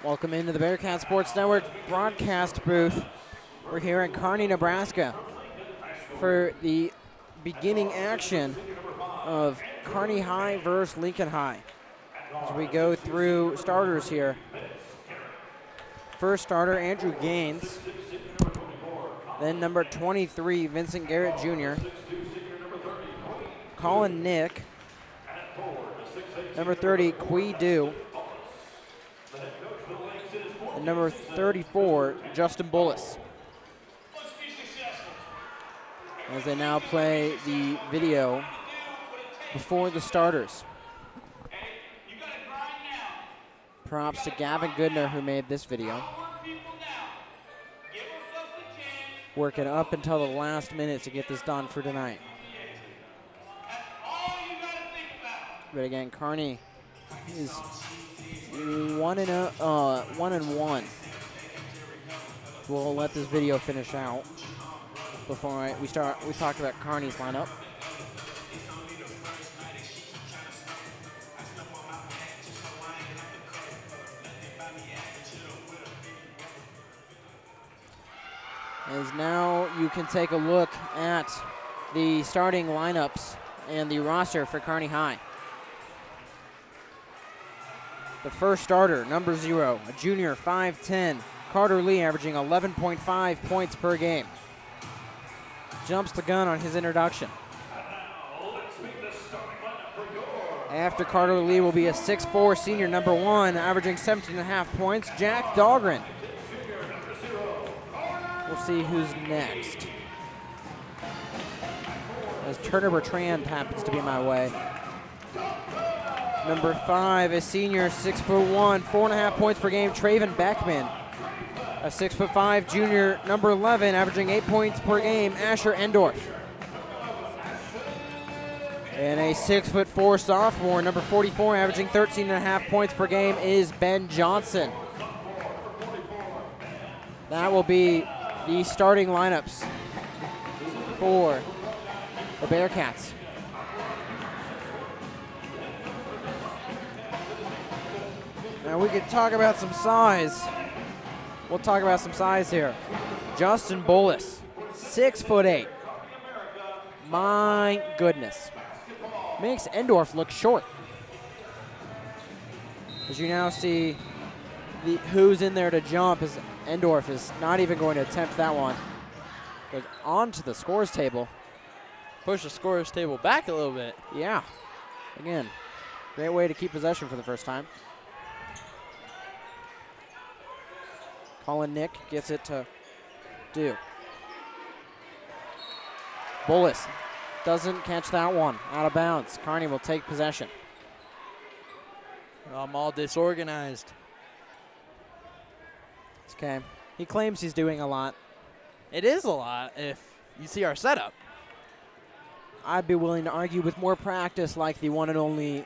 Welcome into the Bearcat Sports Network broadcast booth. We're here in Kearney, Nebraska for the beginning action of Kearney High versus Lincoln High. As we go through starters here. First starter, Andrew Gaines. Then number 23, Vincent Garrett Jr. Colin Nick. Number 30, Kui Du. And number 34, Justin Bullis. As they now play the video before the starters. Props to Gavin Goodner, who made this video. Working up until the last minute to get this done for tonight. But again, Kearney is 1-1. We'll let this video finish out before we start. We talked about Kearney's lineup. As now you can take a look at the starting lineups and the roster for Kearney High. The first starter, number 0, a junior, 5'10", Carter Lee, averaging 11.5 points per game. Jumps the gun on his introduction. After Carter Lee will be a 6'4", senior, number 1, averaging 17.5 points, Jack Dahlgren. We'll see who's next. As Turner Bertrand happens to be my way. Number 5, a senior, 6'1", 4.5 points per game, Traven Beckman. A 6'5", junior, number 11, averaging 8 points per game, Asher Endorf. And a 6'4", sophomore, number 44, averaging 13.5 points per game, is Ben Johnson. That will be the starting lineups for the Bearcats. Now we could talk about some size. We'll talk about some size here. Justin Bullis, 6'8". My goodness. Makes Endorf look short. As you now see who's in there to jump, as Endorf is not even going to attempt that one. Goes onto the scores table. Push the scores table back a little bit. Yeah. Again, great way to keep possession for the first time. Colin Nick gets it to Du. Bullis doesn't catch that one. Out of bounds. Kearney will take possession. I'm all disorganized. It's okay. He claims he's doing a lot. It is a lot if you see our setup. I'd be willing to argue with more practice like the one and only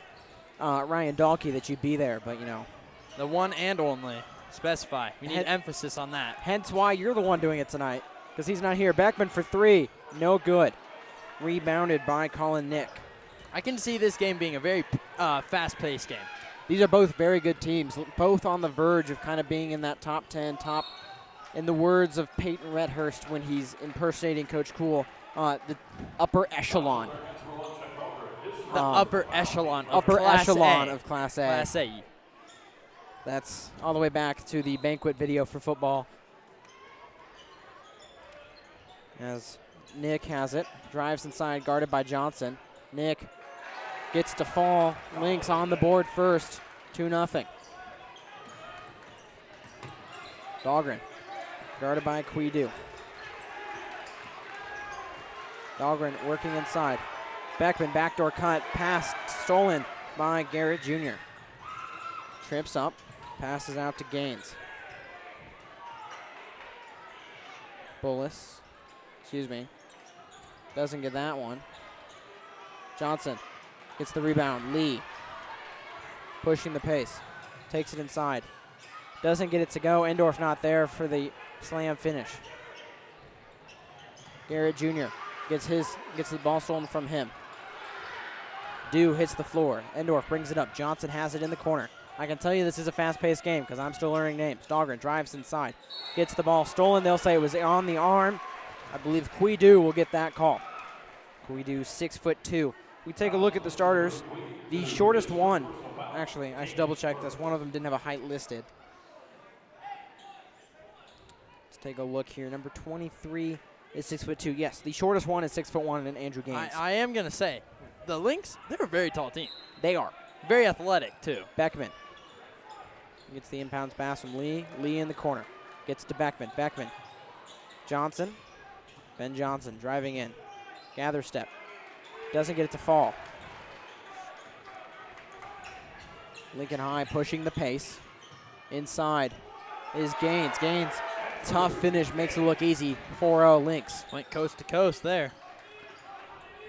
Ryan Dahlke that you'd be there, but you know. The one and only. Specify. We need emphasis on that. Hence why you're the one doing it tonight, because he's not here. Beckman for 3. No good. Rebounded by Colin Nick. I can see this game being a very fast-paced game. These are both very good teams, both on the verge of kind of being in that top 10, in the words of Peyton Redhurst when he's impersonating Coach Cool, the upper echelon. The upper echelon of Class A. Class A. That's all the way back to the banquet video for football. As Nick has it, drives inside, guarded by Johnson. Nick gets to fall. Lynx on the board first, 2-0. Dahlgren, guarded by Kui Du. Dahlgren working inside. Beckman, backdoor cut, pass stolen by Garrett Jr. Trips up, passes out to Gaines. Bullis, doesn't get that one. Johnson gets the rebound. Lee pushing the pace, takes it inside. Doesn't get it to go. Endorf not there for the slam finish. Garrett Jr. gets the ball stolen from him. Du hits the floor. Endorf brings it up. Johnson has it in the corner. I can tell you this is a fast-paced game because I'm still learning names. Dahlgren drives inside. Gets the ball stolen. They'll say it was on the arm. I believe Kuidu will get that call. Kuidu, 6'2". We take a look at the starters. The shortest one, actually, I should double-check this. One of them didn't have a height listed. Let's take a look here. Number 23 is 6'2". Yes, the shortest one is 6'1", and Andrew Gaines. I am going to say, the Lynx, they're a very tall team. They are. Very athletic, too. Beckman gets the inbounds pass from Lee. Lee in the corner. Gets to Beckman. Beckman. Johnson. Ben Johnson driving in. Gather step. Doesn't get it to fall. Lincoln High pushing the pace. Inside is Gaines. Gaines, tough finish, makes it look easy. 4-0 Lynx. Went coast to coast there.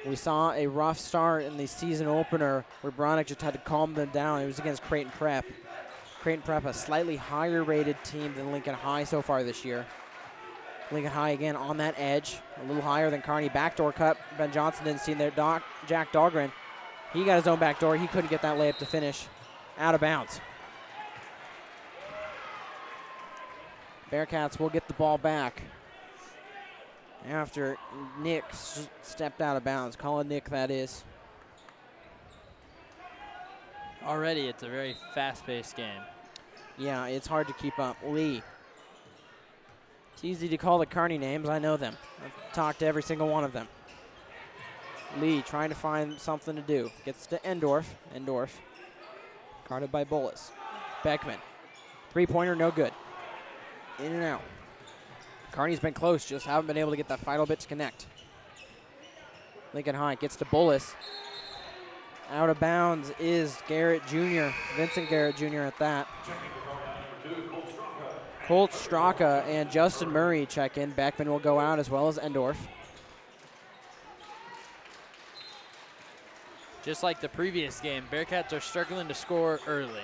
We saw a rough start in the season opener where Bronick just had to calm them down. It was against Creighton Prep. Creighton Prep, a slightly higher rated team than Lincoln High so far this year. Lincoln High again on that edge, a little higher than Kearney. Backdoor cut. Ben Johnson didn't see there. Jack Dahlgren, he got his own backdoor. He couldn't get that layup to finish. Out of bounds. Bearcats will get the ball back after Nick stepped out of bounds. Colin Nick, that is. Already, it's a very fast-paced game. Yeah, it's hard to keep up. Lee. It's easy to call the Kearney names. I know them. I've talked to every single one of them. Lee trying to find something to do. Gets to Endorf. Endorf. Guarded by Bullis. Beckman. Three-pointer, no good. In and out. Kearney's been close, just haven't been able to get that final bit to connect. Lincoln High gets to Bullis. Out of bounds is Garrett Jr., Vincent Garrett Jr. at that. Colt Straka and Justin Murray check in. Beckman will go out as well as Endorf. Just like the previous game, Bearcats are struggling to score early.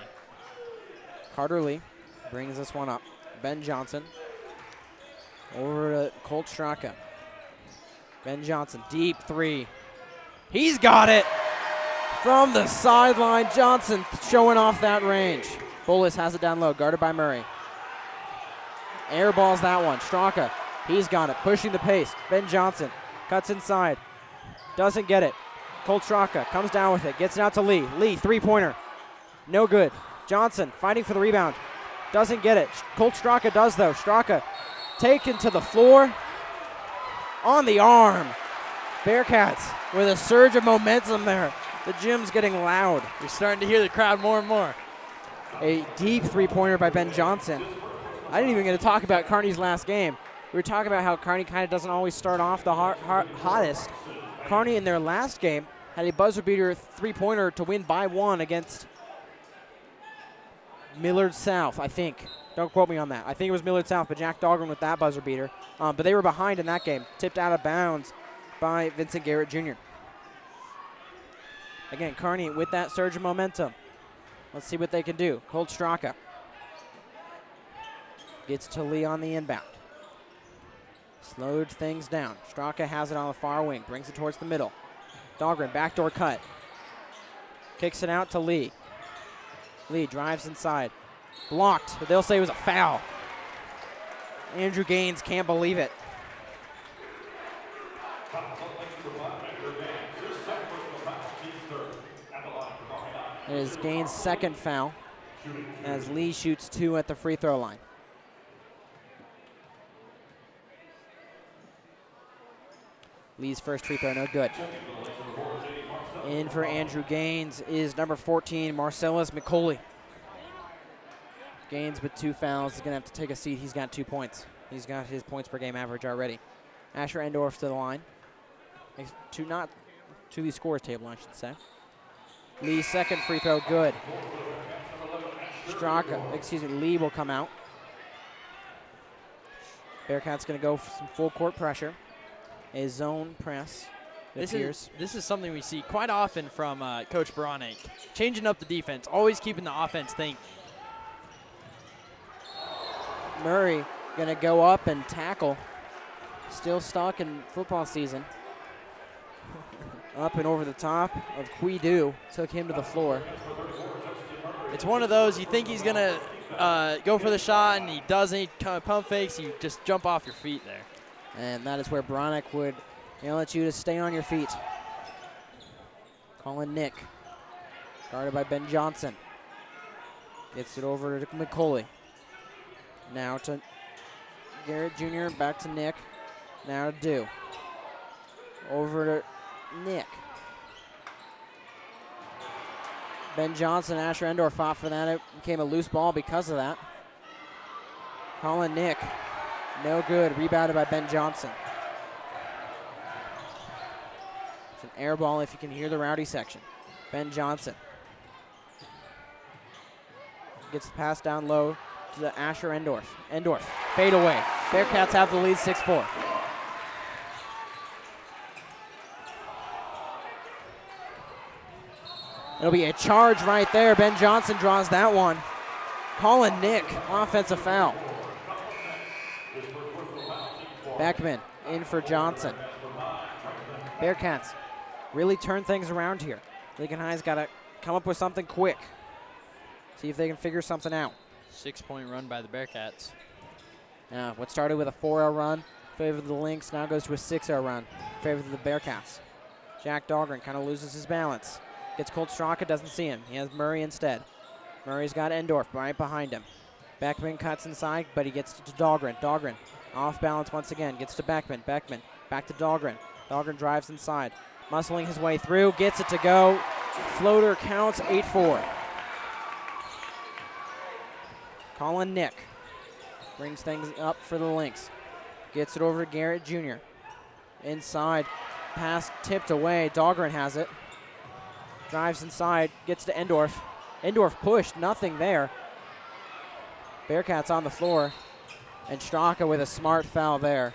Carter Lee brings this one up. Ben Johnson over to Colt Straka. Ben Johnson, deep three. He's got it from the sideline. Johnson showing off that range. Bullis has it down low, guarded by Murray. Airballs that one. Straka, he's got it, pushing the pace. Ben Johnson cuts inside, doesn't get it. Colt Straka comes down with it, gets it out to Lee. Lee, three-pointer, no good. Johnson fighting for the rebound, doesn't get it. Colt Straka does though. Straka taken to the floor on the arm. Bearcats with a surge of momentum there. The gym's getting loud. You're starting to hear the crowd more and more. A deep three-pointer by Ben Johnson. I didn't even get to talk about Kearney's last game. We were talking about how Kearney kind of doesn't always start off the hottest. Kearney in their last game had a buzzer beater three-pointer to win by one against Millard South, I think. Don't quote me on that. I think it was Millard South, but Jack Dahlgren with that buzzer beater. But they were behind in that game. Tipped out of bounds by Vincent Garrett Jr. Again, Kearney with that surge of momentum. Let's see what they can do. Colt Straka gets to Lee on the inbound. Slowed things down. Straka has it on the far wing. Brings it towards the middle. Dahlgren, backdoor cut. Kicks it out to Lee. Lee drives inside. Blocked, but they'll say it was a foul. Andrew Gaines can't believe it. It is Gaines' second foul as Lee shoots two at the free throw line. Lee's first free throw, no good. In for Andrew Gaines is number 14, Marcellus McCauley. Gaines with two fouls is going to have to take a seat. He's got 2 points. He's got his points per game average already. Asher Endorf to the line. To the scores table, I should say. Lee's second free throw, good. Lee will come out. Bearcats going to go for some full court pressure. A zone press. This is something we see quite often from Coach Bronick. Changing up the defense, always keeping the offense thinking. Murray going to go up and tackle. Still stuck in football season. Up and over the top of Kuidu. Took him to the floor. It's one of those, you think he's going to go for the shot, and he doesn't. He kind of pump fakes. You just jump off your feet there. And that is where Bronick would yell at you to stay on your feet. Calling Nick. Guarded by Ben Johnson. Gets it over to McCauley. Now to Garrett Jr., back to Nick. Now to Dew. Over to Nick. Ben Johnson, Asher Endor fought for that. It became a loose ball because of that. Calling Nick. No good. Rebounded by Ben Johnson. It's an air ball if you can hear the rowdy section. Ben Johnson. Gets the pass down low to Asher Endorf. Endorf, fade away. Bearcats have the lead 6-4. It'll be a charge right there. Ben Johnson draws that one. Calling Nick, offensive foul. Beckman in for Johnson. Bearcats really turn things around here. Lincoln High's got to come up with something quick. See if they can figure something out. 6-point run by the Bearcats. What started with a 4-0 run in favor of the Lynx now goes to a 6-0 run in favor of the Bearcats. Jack Dahlgren kind of loses his balance. Gets Colt Straka, doesn't see him. He has Murray instead. Murray's got Endorf right behind him. Beckman cuts inside, but he gets to Dahlgren. Dahlgren off balance once again. Gets to Beckman. Beckman back to Dahlgren. Dahlgren drives inside. Muscling his way through. Gets it to go. Floater counts 8-4. Colin Nick brings things up for the Lynx. Gets it over to Garrett Jr. Inside. Pass tipped away. Dahlgren has it. Drives inside. Gets to Endorf. Endorf pushed. Nothing there. Bearcats on the floor. And Straka with a smart foul there.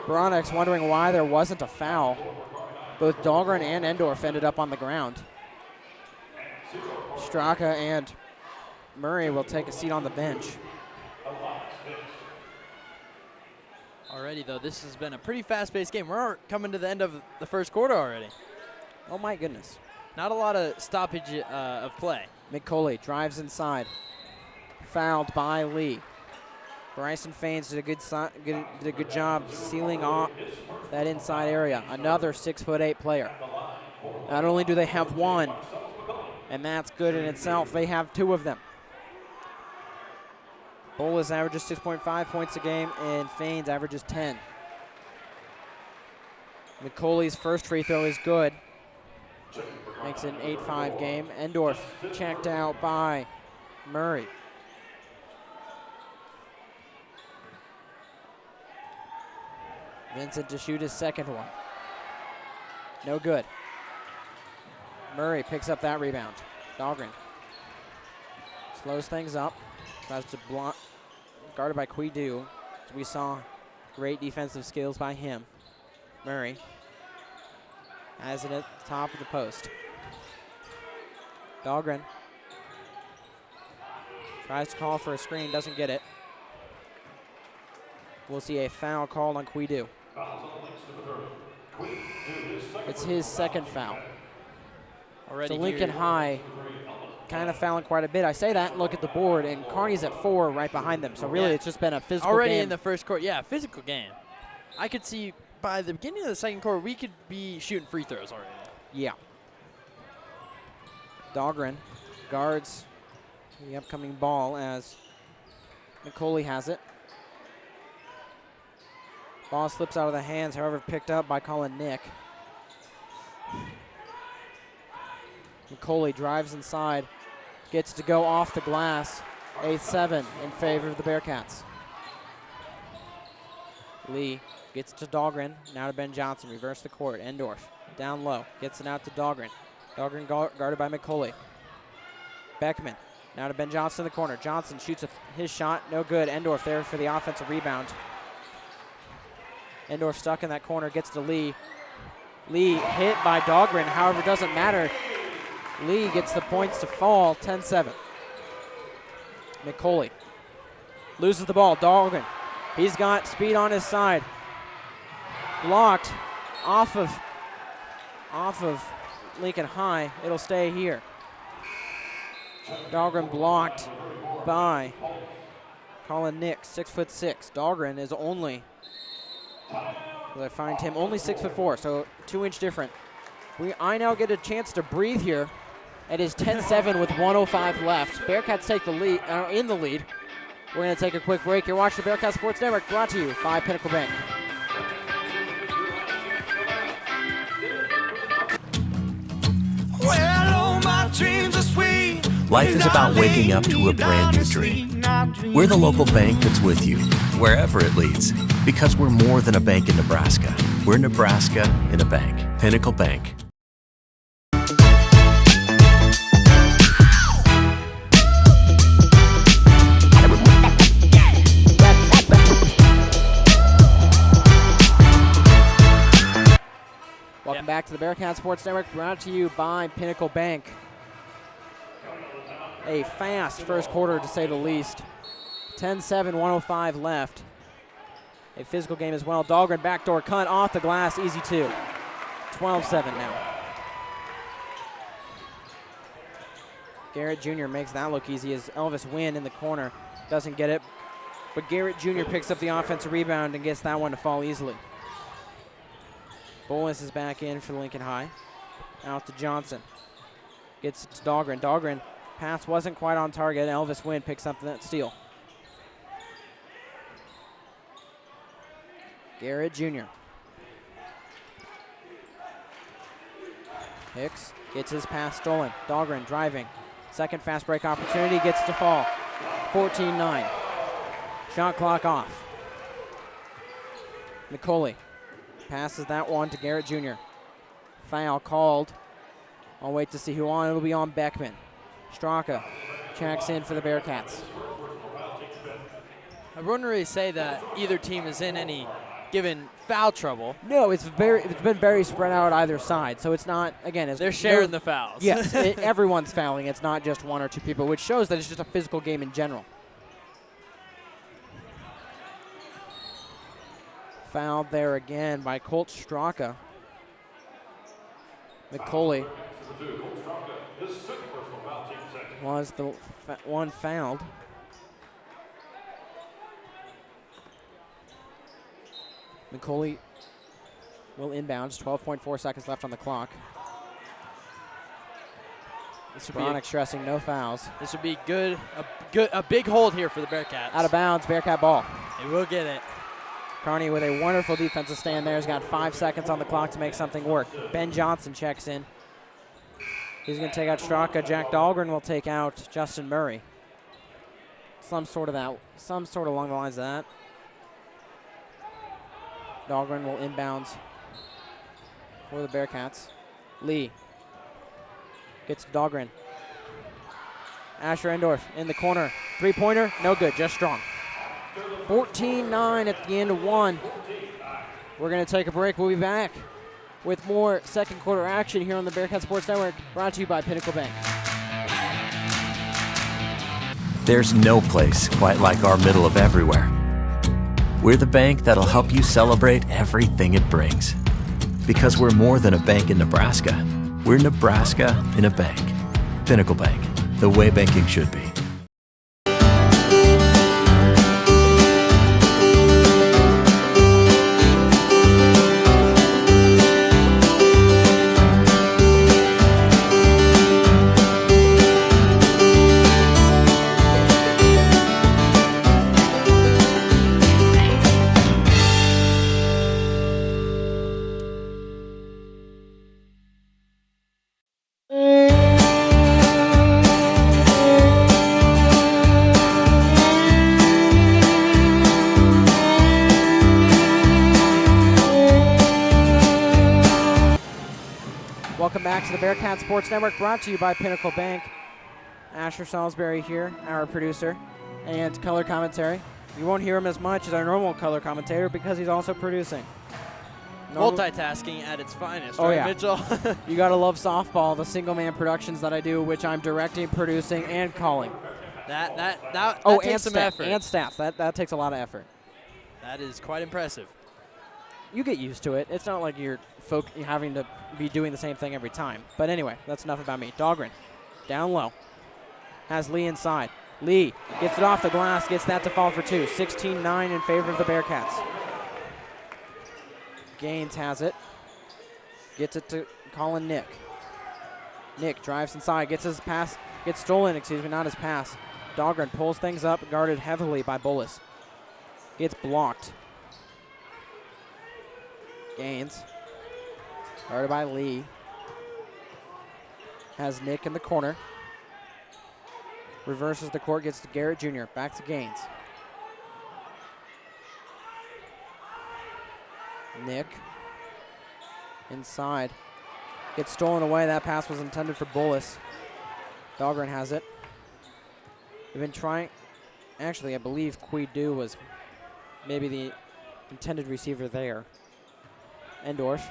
Bronick's wondering why there wasn't a foul. Both Dahlgren and Endorf ended up on the ground. Straka and Murray will take a seat on the bench. Already, though, this has been a pretty fast-paced game. We're coming to the end of the first quarter already. Oh, my goodness. Not a lot of stoppage of play. McCauley drives inside. Fouled by Lee. Bryson Faines did a good job sealing off that inside area. Another 6'8" player. Not only do they have one, and that's good in itself, they have two of them. Bolas averages 6.5 points a game, and Faines averages 10. McCauley's first free throw is good. Makes it an 8-5 game. Endorf checked out by Murray. Vincent to shoot his second one. No good. Murray picks up that rebound. Dahlgren slows things up. Tries to block. Guarded by Quidu. As we saw, great defensive skills by him. Murray has it at the top of the post. Dahlgren tries to call for a screen, doesn't get it. We'll see a foul called on Quidu. It's his second foul. Already so Lincoln High kind of fouling quite a bit. I say that and look at the board, and Kearney's at 4 right behind them. So really, it's just been a physical already game. In the first quarter. Yeah, physical game. I could see by the beginning of the second quarter, we could be shooting free throws already. Yeah. Dahlgren guards the upcoming ball as McCauley has it. Ball slips out of the hands, however, picked up by Colin Nick. McCauley drives inside, gets to go off the glass. 8-7 in favor of the Bearcats. Lee gets to Dahlgren, now to Ben Johnson, reverse the court. Endorf down low, gets it out to Dahlgren. Dahlgren guarded by McCauley. Beckman, now to Ben Johnson in the corner. Johnson shoots his shot, no good. Endorf there for the offensive rebound. Endorf stuck in that corner, gets to Lee. Lee hit by Dahlgren, however, doesn't matter. Lee gets the points to fall, 10-7. McCauley loses the ball. Dahlgren, he's got speed on his side. Blocked off of Lincoln High. It'll stay here. Dahlgren blocked by Colin Nix, 6'6". Dahlgren is only, as I find him, only 6'4", so 2-inch different. I now get a chance to breathe here. It is 10-7 with 1:05 left. Bearcats take the lead, in the lead. We're going to take a quick break. You're watching the Bearcat Sports Network, brought to you by Pinnacle Bank. Well, my dreams are sweet. Life is about waking up to a brand new dream. We're the local bank that's with you, wherever it leads. Because we're more than a bank in Nebraska. We're Nebraska in a bank. Pinnacle Bank. Welcome back to the Bearcat Sports Network, brought to you by Pinnacle Bank. A fast first quarter, to say the least. 10-7, 1:05 left. A physical game as well. Dahlgren backdoor cut off the glass, easy two. 12-7 now. Garrett Jr. makes that look easy as Elvis Wynn in the corner doesn't get it. But Garrett Jr. picks up the offensive rebound and gets that one to fall easily. Bolus is back in for Lincoln High. Out to Johnson. Gets it to Dahlgren. Dahlgren, pass wasn't quite on target. Elvis Wynn picks up that steal. Garrett Jr. Hicks gets his pass stolen. Dahlgren driving. Second fast break opportunity, gets to fall. 14-9. Shot clock off. McCauley passes that one to Garrett Jr. Foul called. I'll wait to see who on. It'll be on Beckman. Straka checks in for the Bearcats. I wouldn't really say that either team is in any given foul trouble. No, it's been very spread out either side. So it's not, again, They're sharing the fouls. Yes, everyone's fouling. It's not just one or two people, which shows that it's just a physical game in general. Fouled there again by Colt Straka. McCauley was the one fouled. McCauley will inbound. 12.4 seconds left on the clock. Bronick stressing no fouls. This would be a big hold here for the Bearcats. Out of bounds, Bearcat ball. They will get it. Kearney with a wonderful defensive stand there. Has got 5 seconds on the clock to make something work. Ben Johnson checks in. He's going to take out Straka. Jack Dahlgren will take out Justin Murray. Some sort along the lines of that. Dahlgren will inbounds for the Bearcats. Lee gets to Dahlgren. Asher Endorf in the corner. Three-pointer, no good, just strong. 14-9 at the end of one. We're going to take a break. We'll be back with more second quarter action here on the Bearcat Sports Network, brought to you by Pinnacle Bank. There's no place quite like our middle of everywhere. We're the bank that'll help you celebrate everything it brings. Because we're more than a bank in Nebraska. We're Nebraska in a bank. Pinnacle Bank, the way banking should be. Welcome back to the Bearcat Sports Network, brought to you by Pinnacle Bank. Asher Salisbury here, our producer, and color commentary. You won't hear him as much as our normal color commentator because he's also producing. Multitasking at its finest, oh, right, yeah. Mitchell? You gotta love softball, the single-man productions that I do, which I'm directing, producing, and calling. That takes some effort. And stats. That takes a lot of effort. That is quite impressive. You get used to it. It's not like you're having to be doing the same thing every time. But anyway, that's enough about me. Dahlgren, down low. has Lee inside. Lee gets it off the glass, gets that to fall for 2. 16-9 in favor of the Bearcats. Gaines has it. Gets it to Colin Nick. Nick drives inside, gets his pass, gets stolen, not his pass. Dahlgren pulls things up, guarded heavily by Bullis. Gets blocked. Gaines, guarded by Lee. Has Nick in the corner. Reverses the court, gets to Garrett Jr. Back to Gaines. Nick inside. Gets stolen away. That pass was intended for Bullis. Dahlgren has it. They've been trying. Actually, I believe Quiddu was maybe the intended receiver there. Endorf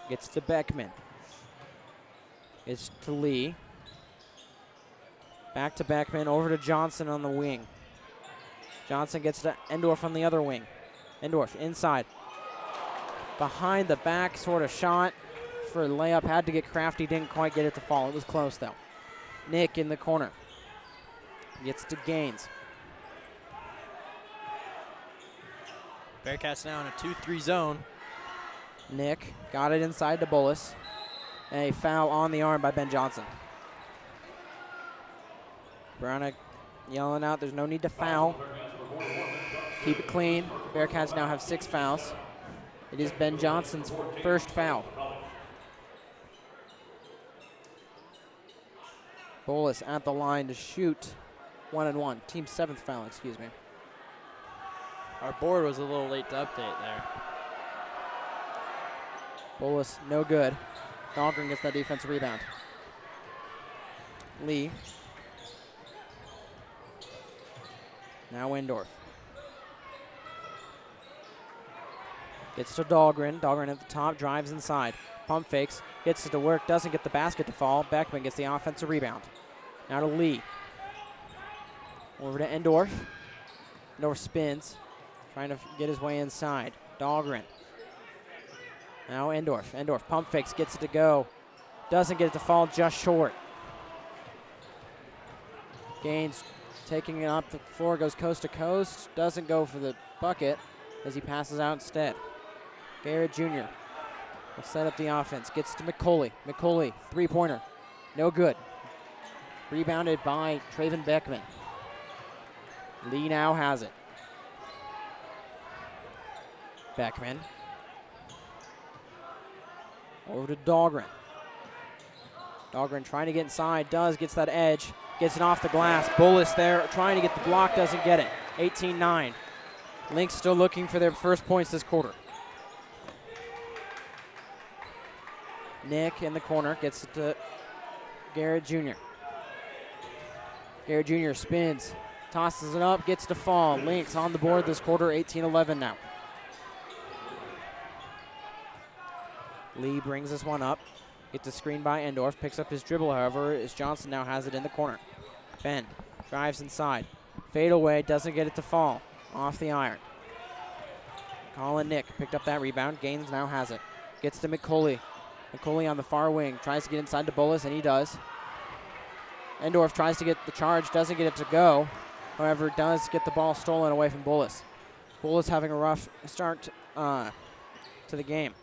gets to Beckman. It's to Lee. Back to Beckman, over to Johnson on the wing. Johnson gets to Endorf on the other wing. Endorf inside. Behind the back sort of shot for a layup. Had to get crafty, didn't quite get it to fall. It was close though. Nick in the corner. Gets to Gaines. Bearcats now in a 2-3 zone. Nick got it inside to Bullis. A foul on the arm by Ben Johnson. Brownick yelling out, there's no need to foul. Keep it clean. Bearcats now have 6 fouls. It is Ben Johnson's first foul. Bullis at the line to shoot 1-1. Team's 7th foul, excuse me. Our board was a little late to update there. Bullis, no good. Dahlgren gets that defensive rebound. Lee. Now Windorf. Gets to Dahlgren. Dahlgren at the top, drives inside. Pump fakes, gets it to work, doesn't get the basket to fall. Beckman gets the offensive rebound. Now to Lee. Over to Endorf. Endorf spins, trying to get his way inside. Dahlgren. Now Endorf. Endorf pump fakes, gets it to go. Doesn't get it to fall, just short. Gaines taking it up the floor, goes coast to coast. Doesn't go for the bucket as he passes out instead. Garrett Jr. will set up the offense. Gets to McCauley. McCauley, three-pointer. No good. Rebounded by Traven Beckman. Lee now has it. Beckman. Over to Dahlgren. Dahlgren trying to get inside. Gets that edge. Gets it off the glass. Bullis there trying to get the block. Doesn't get it. 18-9. Lynx still looking for their first points this quarter. Nick in the corner gets it to Garrett Jr. Garrett Jr. spins, tosses it up, gets to fall. Lynx on the board this quarter, 18-11 now. Lee brings this one up. Gets a screen by Endorf, picks up his dribble, however, as Johnson now has it in the corner. Ben drives inside. Fade away, doesn't get it to fall. Off the iron. Colin Nick picked up that rebound. Gaines now has it. Gets to McCauley. McCauley on the far wing. Tries to get inside to Bullis, and he does. Endorf tries to get the charge, doesn't get it to go. However, does get the ball stolen away from Bullis. Bullis having a rough start to the game.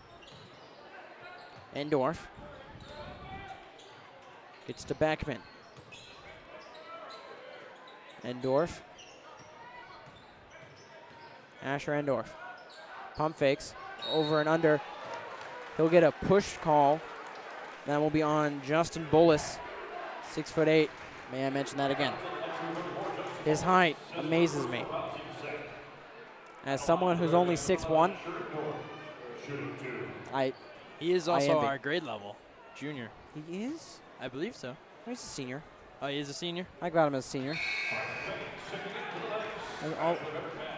Endorf gets to Beckman. Endorf. Asher Endorf. Pump fakes. Over and under. He'll get a push call. That will be on Justin Bullis, 6'8". May I mention that again? His height amazes me. As someone who's only 6'1", He is also our grade level, junior. He is? I believe so. He's a senior. Oh, he is a senior? I got him as a senior.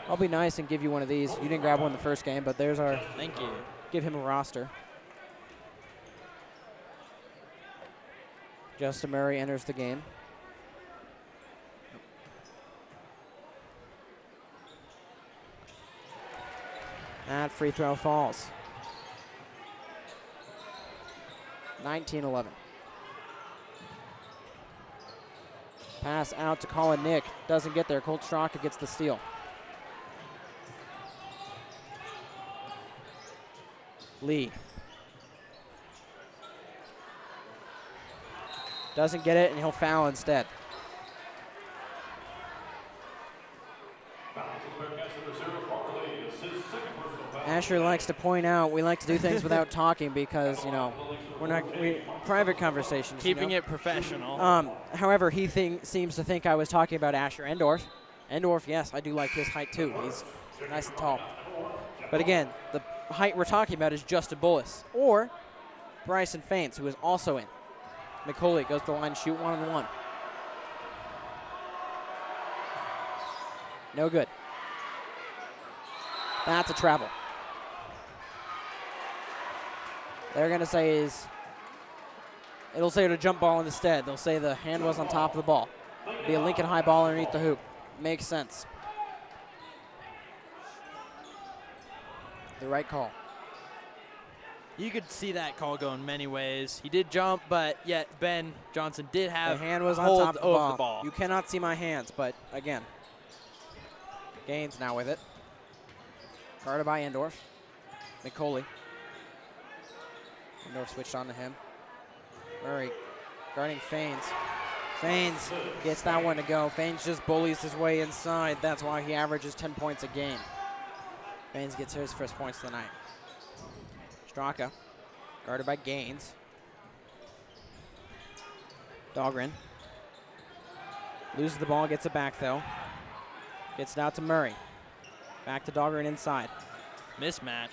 I'll be nice and give you one of these. You didn't grab one the first game, but there's our... Thank you. Give him a roster. Justin Murray enters the game. That free throw falls. 19-11. Pass out to Colin Nick. Doesn't get there. Colt Straka gets the steal. Lee. Doesn't get it, and he'll foul instead. Asher likes to point out we like to do things without talking because, we're private conversations. Keeping it professional. However, he seems to think I was talking about Asher Endorf. Endorf, yes, I do like his height too. He's nice and tall. But again, the height we're talking about is Justin Bullis or Bryson Faines, who is also in. McCauley goes to the line, shoot 1-on-1. No good. That's a travel. They're going to say it'll say the jump ball instead. They'll say the hand was on top of the ball. Be a Lincoln High ball underneath the hoop. Makes sense. The right call. You could see that call going many ways. He did jump, but yet Ben Johnson did have the hand was on hold top of over the ball. You cannot see my hands, but again, Gaines now with it. Guarded by Endorf. McCauley. Endorf switched on to him. Murray guarding Faines. Faines gets that one to go. Faines just bullies his way inside. That's why he averages 10 points a game. Faines gets his first points of the night. Straka, guarded by Gaines. Dahlgren loses the ball, gets it back though. Gets it out to Murray. Back to Dahlgren inside. Mismatch.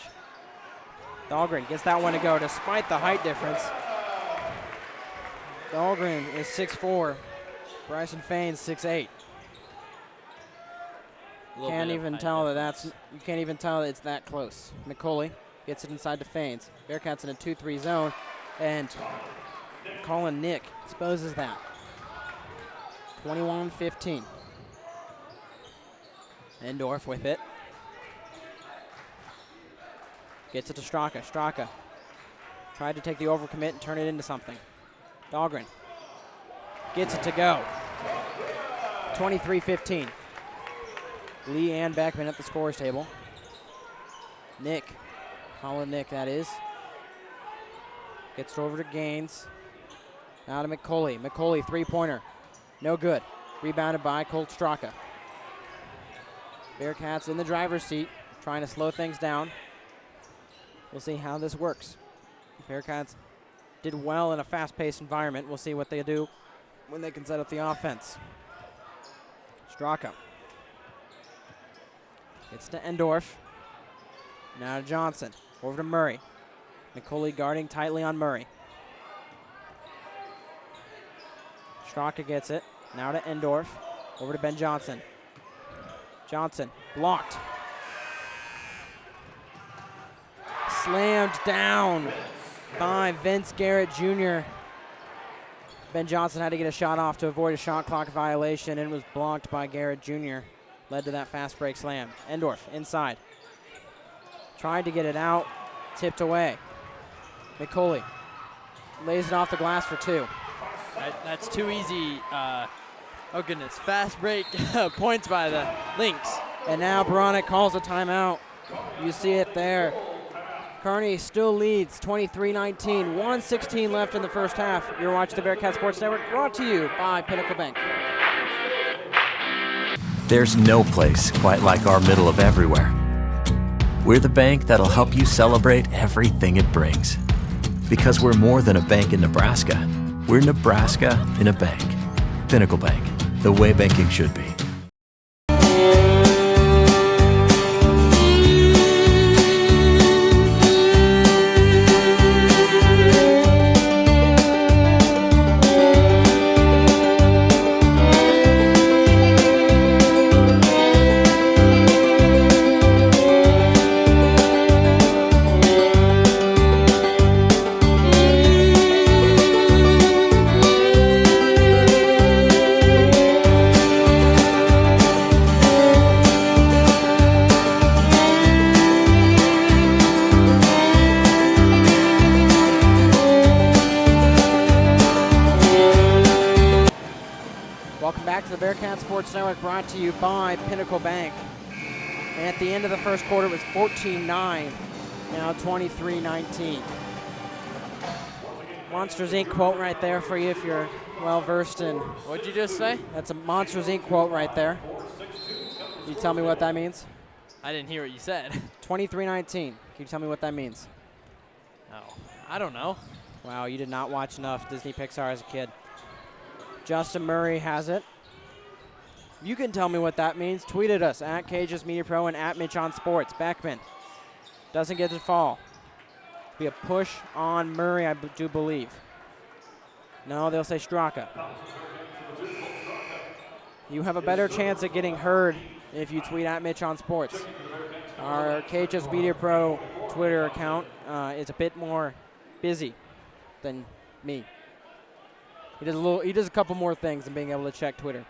Dahlgren gets that one to go despite the height difference. Dahlgren is 6'4". Bryson Faines 6'8". Can't even tell that you can't even tell that it's that close. McCauley gets it inside to Faines. Bearcats in a 2-3 zone, and Colin Nick exposes that. 21-15. Endorf with it. Gets it to Straka. Straka tried to take the overcommit and turn it into something. Dahlgren gets it to go. 23-15. Lee and Beckman at the scorer's table. Nick, Colin Nick that is. Gets it over to Gaines. Now to McCauley. McCauley, three-pointer. No good. Rebounded by Colt Straka. Bearcats in the driver's seat, trying to slow things down. We'll see how this works. Bearcats did well in a fast-paced environment. We'll see what they do when they can set up the offense. Straka. Gets to Endorf. Now to Johnson. Over to Murray. McCauley guarding tightly on Murray. Straka gets it. Now to Endorf. Over to Ben Johnson. Johnson blocked. Slammed down by Vince Garrett Jr. Ben Johnson had to get a shot off to avoid a shot clock violation and was blocked by Garrett Jr. Led to that fast break slam. Endorf inside. Tried to get it out. Tipped away. McCauley lays it off the glass for two. That's too easy. Oh, goodness. Fast break points by the Lynx. And now Baronic calls a timeout. You see it there. Kearney still leads 23-19. 1:16 left in the first half. You're watching the Bearcat Sports Network, brought to you by Pinnacle Bank. There's no place quite like our middle of everywhere. We're the bank that'll help you celebrate everything it brings. Because we're more than a bank in Nebraska. We're Nebraska in a bank. Pinnacle Bank, the way banking should be. Bearcat Sports Network brought to you by Pinnacle Bank. And at the end of the first quarter, it was 14-9, now 23-19. Monsters Inc. quote right there for you if you're well-versed in. What'd you just say? That's a Monsters Inc. quote right there. Can you tell me what that means? I didn't hear what you said. 23-19. Can you tell me what that means? Oh, I don't know. Wow, you did not watch enough Disney Pixar as a kid. Justin Murray has it. You can tell me what that means. Tweet at us at Cages Media Pro and at Mitch on Sports. Beckman doesn't get to fall. Be a push on Murray, I do believe. No, they'll say Straka. You have a better chance at getting heard if you tweet at Mitch on Sports. Our Cages Media Pro Twitter account is a bit more busy than me. He does a couple more things than being able to check Twitter.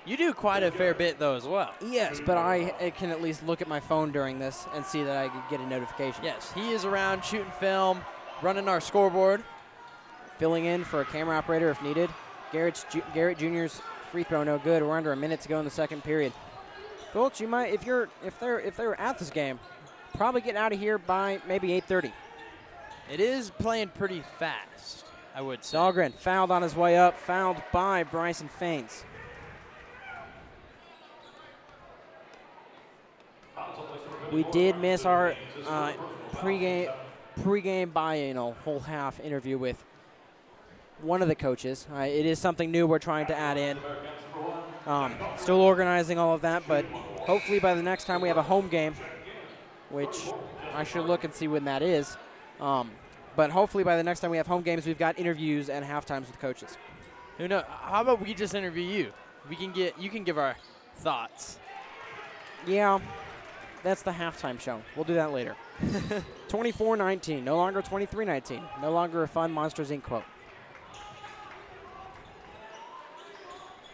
You do quite a fair bit, though, as well. Yes, but I can at least look at my phone during this and see that I could get a notification. Yes, he is around shooting film, running our scoreboard. Filling in for a camera operator if needed. Garrett Jr.'s free throw no good. We're under a minute to go in the second period. Folks, you might, if they're at this game, probably get out of here by maybe 8:30. It is playing pretty fast, I would say. Dahlgren fouled on his way up, fouled by Bryson Faines. We did miss our pregame buy-in, whole half interview with one of the coaches. It is something new we're trying to add in. Still organizing all of that, but hopefully by the next time we have a home game, which I should look and see when that is. But hopefully by the next time we have home games, we've got interviews and halftimes with coaches. Who knows? How about we just interview you? You can give our thoughts. Yeah, that's the halftime show. We'll do that later. 24-19, no longer 23-19. No longer a fun Monsters Inc. quote.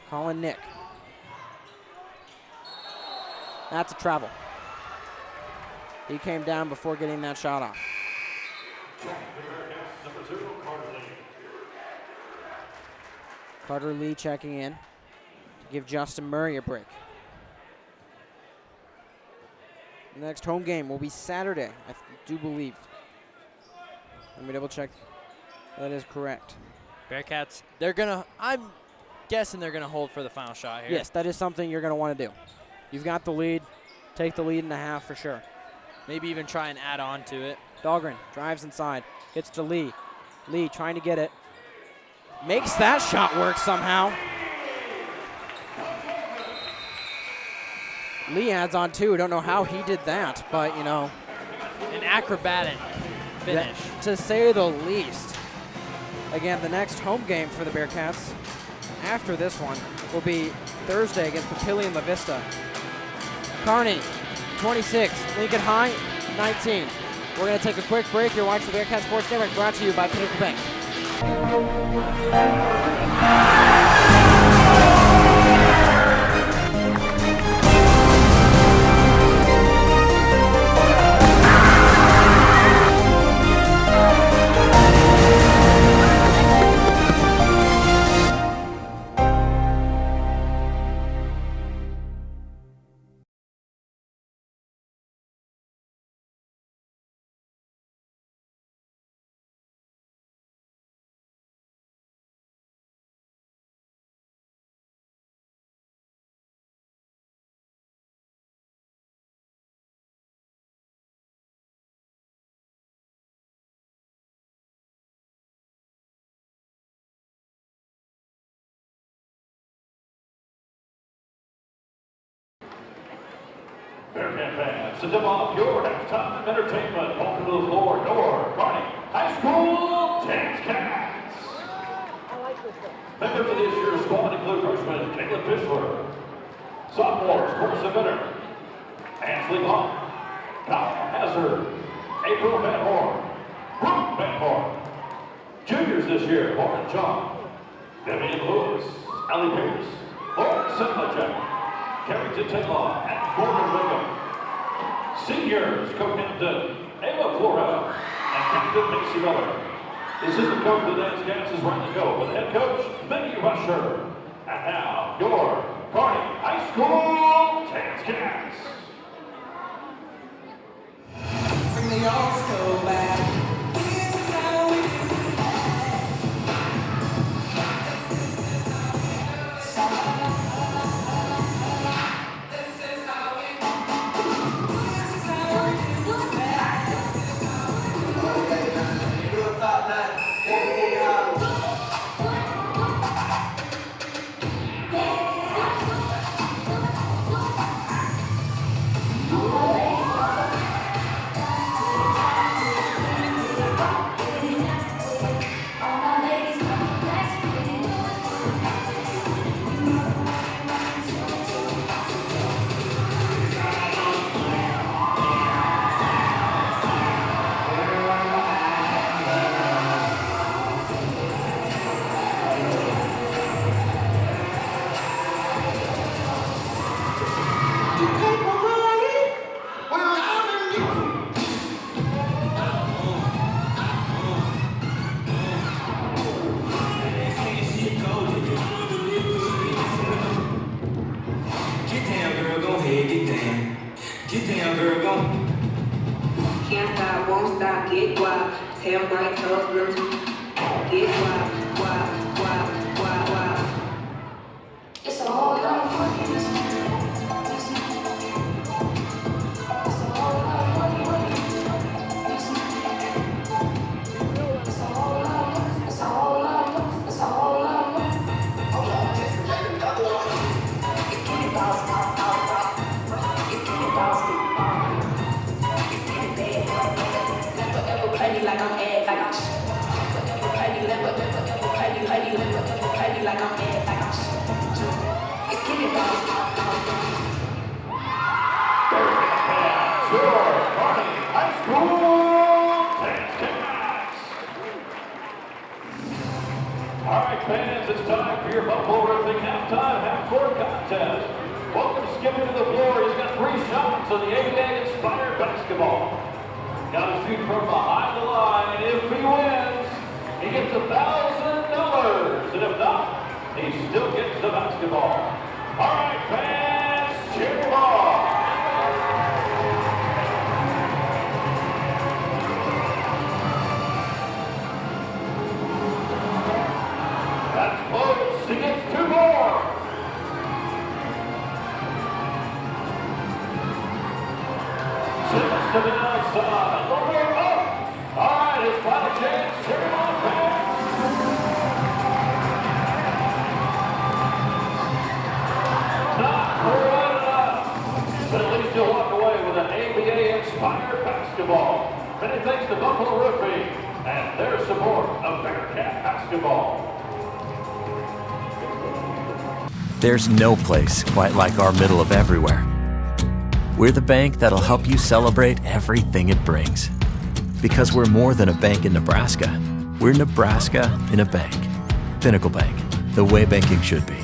Colin Nick. That's a travel. He came down before getting that shot off. Carter Lee checking in to give Justin Murray a break. The next home game will be Saturday, I do believe. Let me double check. That is correct. Bearcats, I'm guessing they're going to hold for the final shot here. Yes, that is something you're going to want to do. You've got the lead. Take the lead in the half for sure. Maybe even try and add on to it. Dahlgren drives inside. Gets to Lee. Lee trying to get it. Makes that shot work somehow. Lee adds on too. Don't know how he did that, but you know. An acrobatic finish. To say the least. Again, the next home game for the Bearcats after this one will be Thursday against Papillion La Vista. Kearney, 26. Lincoln High, 19. We're going to take a quick break. You're watching the Bearcat Sports Network, brought to you by Pinnacle Bank. Bearcat fans, to them off your halftime entertainment, welcome to the floor, your Kearney High School Dance Cats. Members of this year's squad include freshman Caleb Fischler, sophomores Carson Benner, Ansley Long, Kyle Hazard, April Van Horn, Brooke Van Horn. Juniors this year, Lauren John, Debbie Lewis, Allie Pierce, Lauren Simlacek, Carrington Taylor, and Gordon Wickham. Seniors, Coach Hampton, Ava Florell, and Captain Macy Miller. The assistant coach of the Dance Cats is ready to go with head coach Maggie Rusher. And now, your Kearney High School Cats. Bring the old school back. This is how we do Can't stop, won't stop, get guap. Tail right, toes, real too. Get guap, guap, guap, guap, guap. It's a whole lot of money, listen. Listen. It's a whole lot of money, listen. It's a whole lot of money, it's a whole lot of money, it's a whole lot of money. Hold on, just like another one. It's getting boss, it's getting boss, play me like I'm Ed, like I'm play me like I'm Ed, like I'm it's getting boss. Your Kearney High School Cats. All right, fans, it's time for your Buffalo Wrestling halftime half-court contest. Welcome skipping to the floor. He's got 3 shots on the ABA-inspired basketball. Got to shoot from behind the line. If he wins, he gets $1,000. And if not, he still gets the basketball. All right, fans, cheer him on. That's close. He gets 2 more. Tips to the outside. A little more up. All right, his final chance. Cheer him on, fans. Not quite enough. But at least he'll walk away with an ABA-inspired basketball. Many thanks to Buffalo Roofing and their support of Bearcat basketball. There's no place quite like our middle of everywhere. We're the bank that'll help you celebrate everything it brings. Because we're more than a bank in Nebraska. We're Nebraska in a bank. Pinnacle Bank, the way banking should be.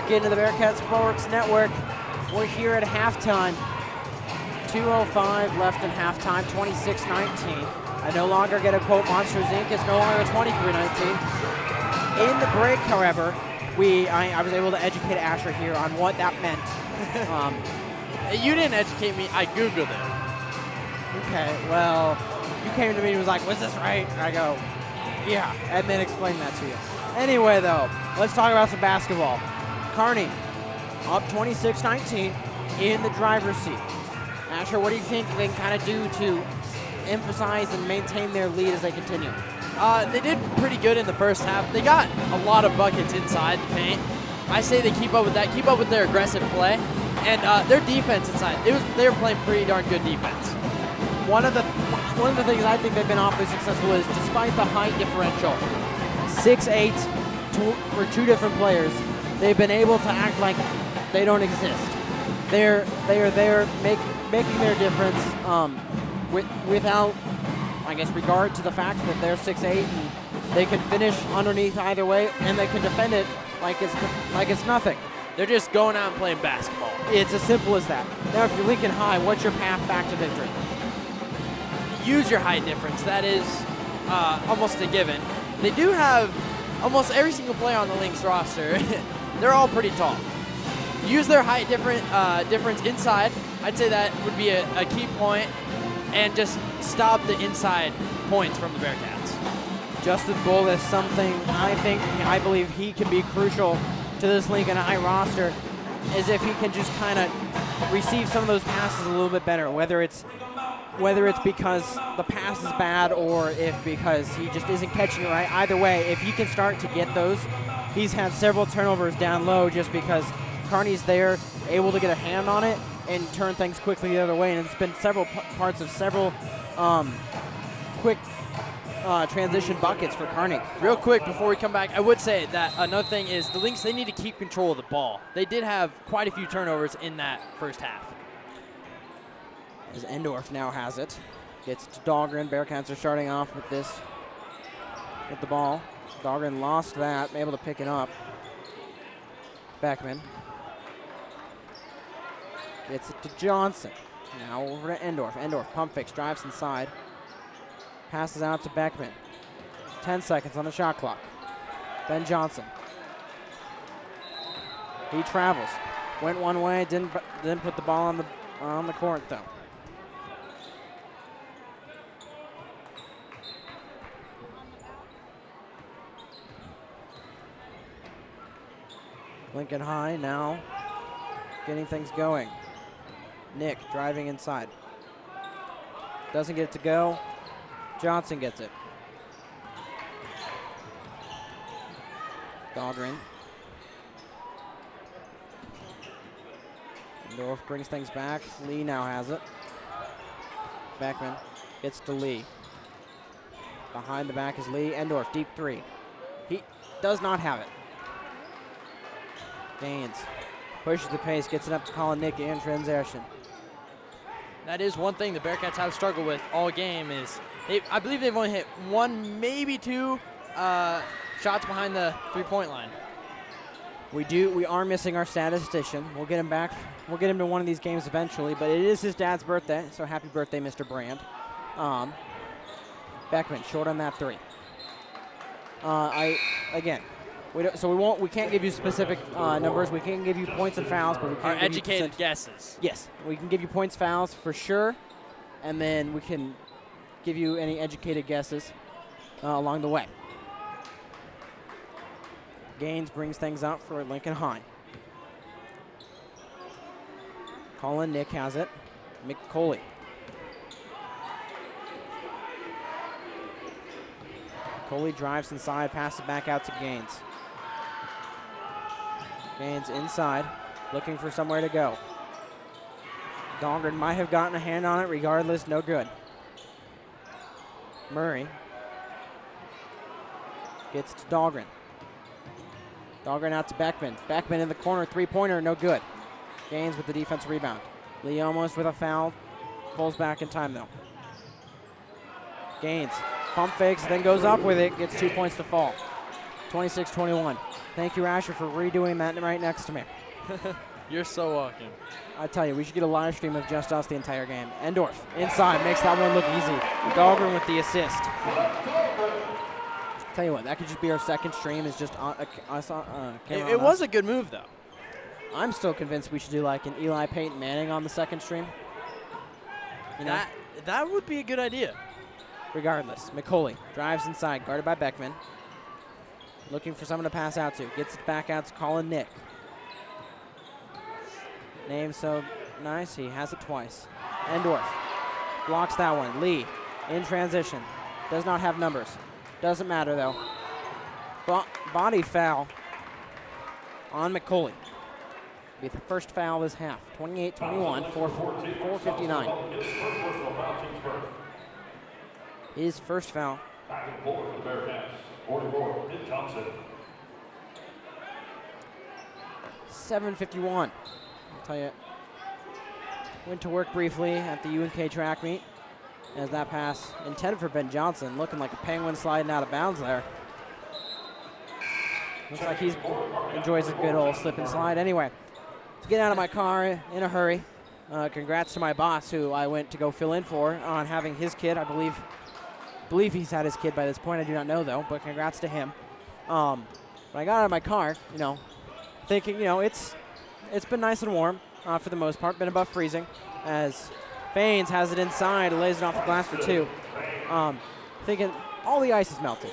Back into the Bearcat Sports Network. We're here at halftime. 2:05 left in halftime, 26-19. I no longer get a quote Monsters Inc. It's no longer 23-19. In the break, however, I was able to educate Asher here on what that meant. You didn't educate me. I Googled it. Okay, well, you came to me and was like, was this right? I go, yeah, and then explain that to you. Anyway, though, let's talk about some basketball. Kearney up 26-19 in the driver's seat. Asher, what do you think they can kind of do to emphasize and maintain their lead as they continue? They did pretty good in the first half. They got a lot of buckets inside the paint. I say they keep up with that, keep up with their aggressive play, and their defense inside. They were playing pretty darn good defense. One of the things I think they've been awfully successful is, despite the height differential, 6'8", for two different players, they've been able to act like they don't exist. They are there making their difference without, I guess, regard to the fact that they're 6'8" and they can finish underneath either way, and they can defend it like it's nothing. They're just going out and playing basketball. It's as simple as that. Now, if you're Lincoln High, what's your path back to victory? Use your height difference. That is almost a given. They do have almost every single player on the Lynx roster. They're all pretty tall. Use their height difference inside. I'd say that would be a key point, and just stop the inside points from the Bearcats. Justin Bull is something I believe he can be crucial to this Lincoln High roster, is if he can just kind of receive some of those passes a little bit better, whether it's because the pass is bad or if because he just isn't catching it right. Either way, if he can start to get those, he's had several turnovers down low just because Kearney's there, able to get a hand on it and turn things quickly the other way. And it's been several parts of several quick transition buckets for Kearney. Real quick before we come back, I would say that another thing is the Lynx, they need to keep control of the ball. They did have quite a few turnovers in that first half. As Endorf now has it. Gets to Dahlgren. Bearcats are starting off with the ball. Dahlgren lost that, able to pick it up. Beckman gets it to Johnson. Now over to Endorf. Endorf pump fakes, drives inside. Passes out to Beckman. 10 seconds on the shot clock. Ben Johnson. He travels. Went one way, didn't put the ball on the court though. Lincoln High now getting things going. Nick driving inside. Doesn't get it to go. Johnson gets it. Dahlgren. Endorf brings things back. Lee now has it. Beckman gets to Lee. Behind the back is Lee. Endorf, deep three. He does not have it. Gaines pushes the pace, gets it up to Colin Nick in transition. That is one thing the Bearcats have struggled with all game is I believe they've only hit one, maybe two shots behind the three-point line. We are missing our statistician. We'll get him back. We'll get him to one of these games eventually, but it is his dad's birthday, so happy birthday, Mr. Brand. Beckman short on that three. We can't give you specific numbers. We can't give you points and fouls, but we can Our give educated you guesses. Yes, we can give you points, fouls for sure, and then we can give you any educated guesses along the way. Gaines brings things up for Lincoln High. Colin Nick has it. Mick Coley. Coley drives inside, passes it back out to Gaines. Gaines inside, looking for somewhere to go. Dahlgren might have gotten a hand on it, regardless, no good. Murray gets to Dahlgren. Dahlgren out to Beckman. Beckman in the corner, three-pointer, no good. Gaines with the defensive rebound. Lee almost with a foul. Pulls back in time, though. Gaines pump fakes, then goes up with it, gets 2 points to fall. 26-21. Thank you, Asher, for redoing that right next to me. You're so welcome. I tell you, we should get a live stream of just us the entire game. Endorf inside makes that one look easy. Dahlgren with the assist. Tell you what, that could just be our second stream. Is just us on camera. It was a good move, though. I'm still convinced we should do like an Eli Peyton Manning on the second stream. You know? That would be a good idea. Regardless, McCauley drives inside, guarded by Beckman. Looking for someone to pass out to. Gets it back out to Colin Nick. Name so nice, he has it twice. Endorf blocks that one. Lee in transition. Does not have numbers. Doesn't matter though. Body foul on McCauley. Be the first foul this half. 28-21, 4:59. His first foul. Back and forth for the Bearcats. 44, Nick Johnson. 7:51. I'll tell you, went to work briefly at the UNK track meet as that pass intended for Ben Johnson, looking like a penguin sliding out of bounds there. Looks like he enjoys a good old slip and slide. Anyway, to get out of my car in a hurry. Congrats to my boss, who I went to go fill in for on having his kid. I believe he's had his kid by this point. I do not know though, but congrats to him. When I got out of my car, thinking, it's been nice and warm for the most part, been above freezing, as Faines has it inside, lays it off the glass for two. Thinking all the ice is melted.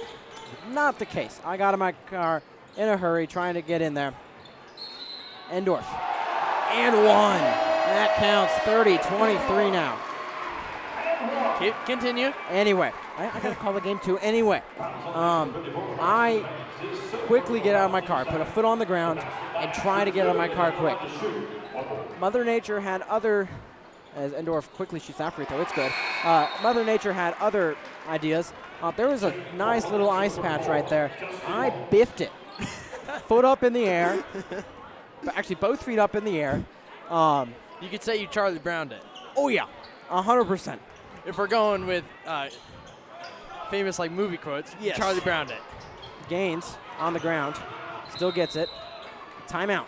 Not the case. I got out of my car in a hurry, trying to get in there. Endorf. And one. That counts. 30-23 now. Continue. Anyway, I got to call the game too. Anyway, I quickly get out of my car, put a foot on the ground, and try to get out of my car quick. Mother Nature had other, as Endorf quickly shoots that free throw, it's good. Mother Nature had other ideas. There was a nice little ice patch right there. I biffed it. Foot up in the air. Actually, both feet up in the air. You could say you Charlie Browned it. Oh, yeah. 100%. If we're going with famous movie quotes, yes. Charlie Browned it. Gaines on the ground. Still gets it. Timeout.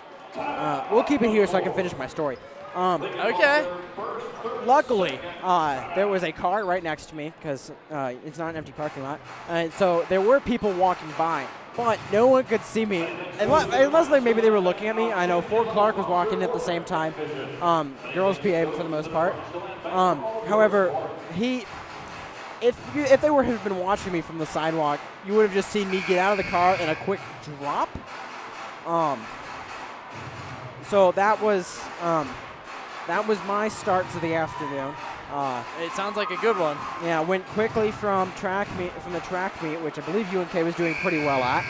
We'll keep it here so I can finish my story. Okay. Luckily, there was a car right next to me because it's not an empty parking lot. So there were people walking by, but no one could see me. Unless maybe they were looking at me. I know Ford Clark was walking at the same time. Girls PA for the most part. However, if they have been watching me from the sidewalk, you would have just seen me get out of the car in a quick drop. So that was my start to the afternoon. It sounds like a good one. Yeah, went quickly from the track meet, which I believe UNK was doing pretty well at.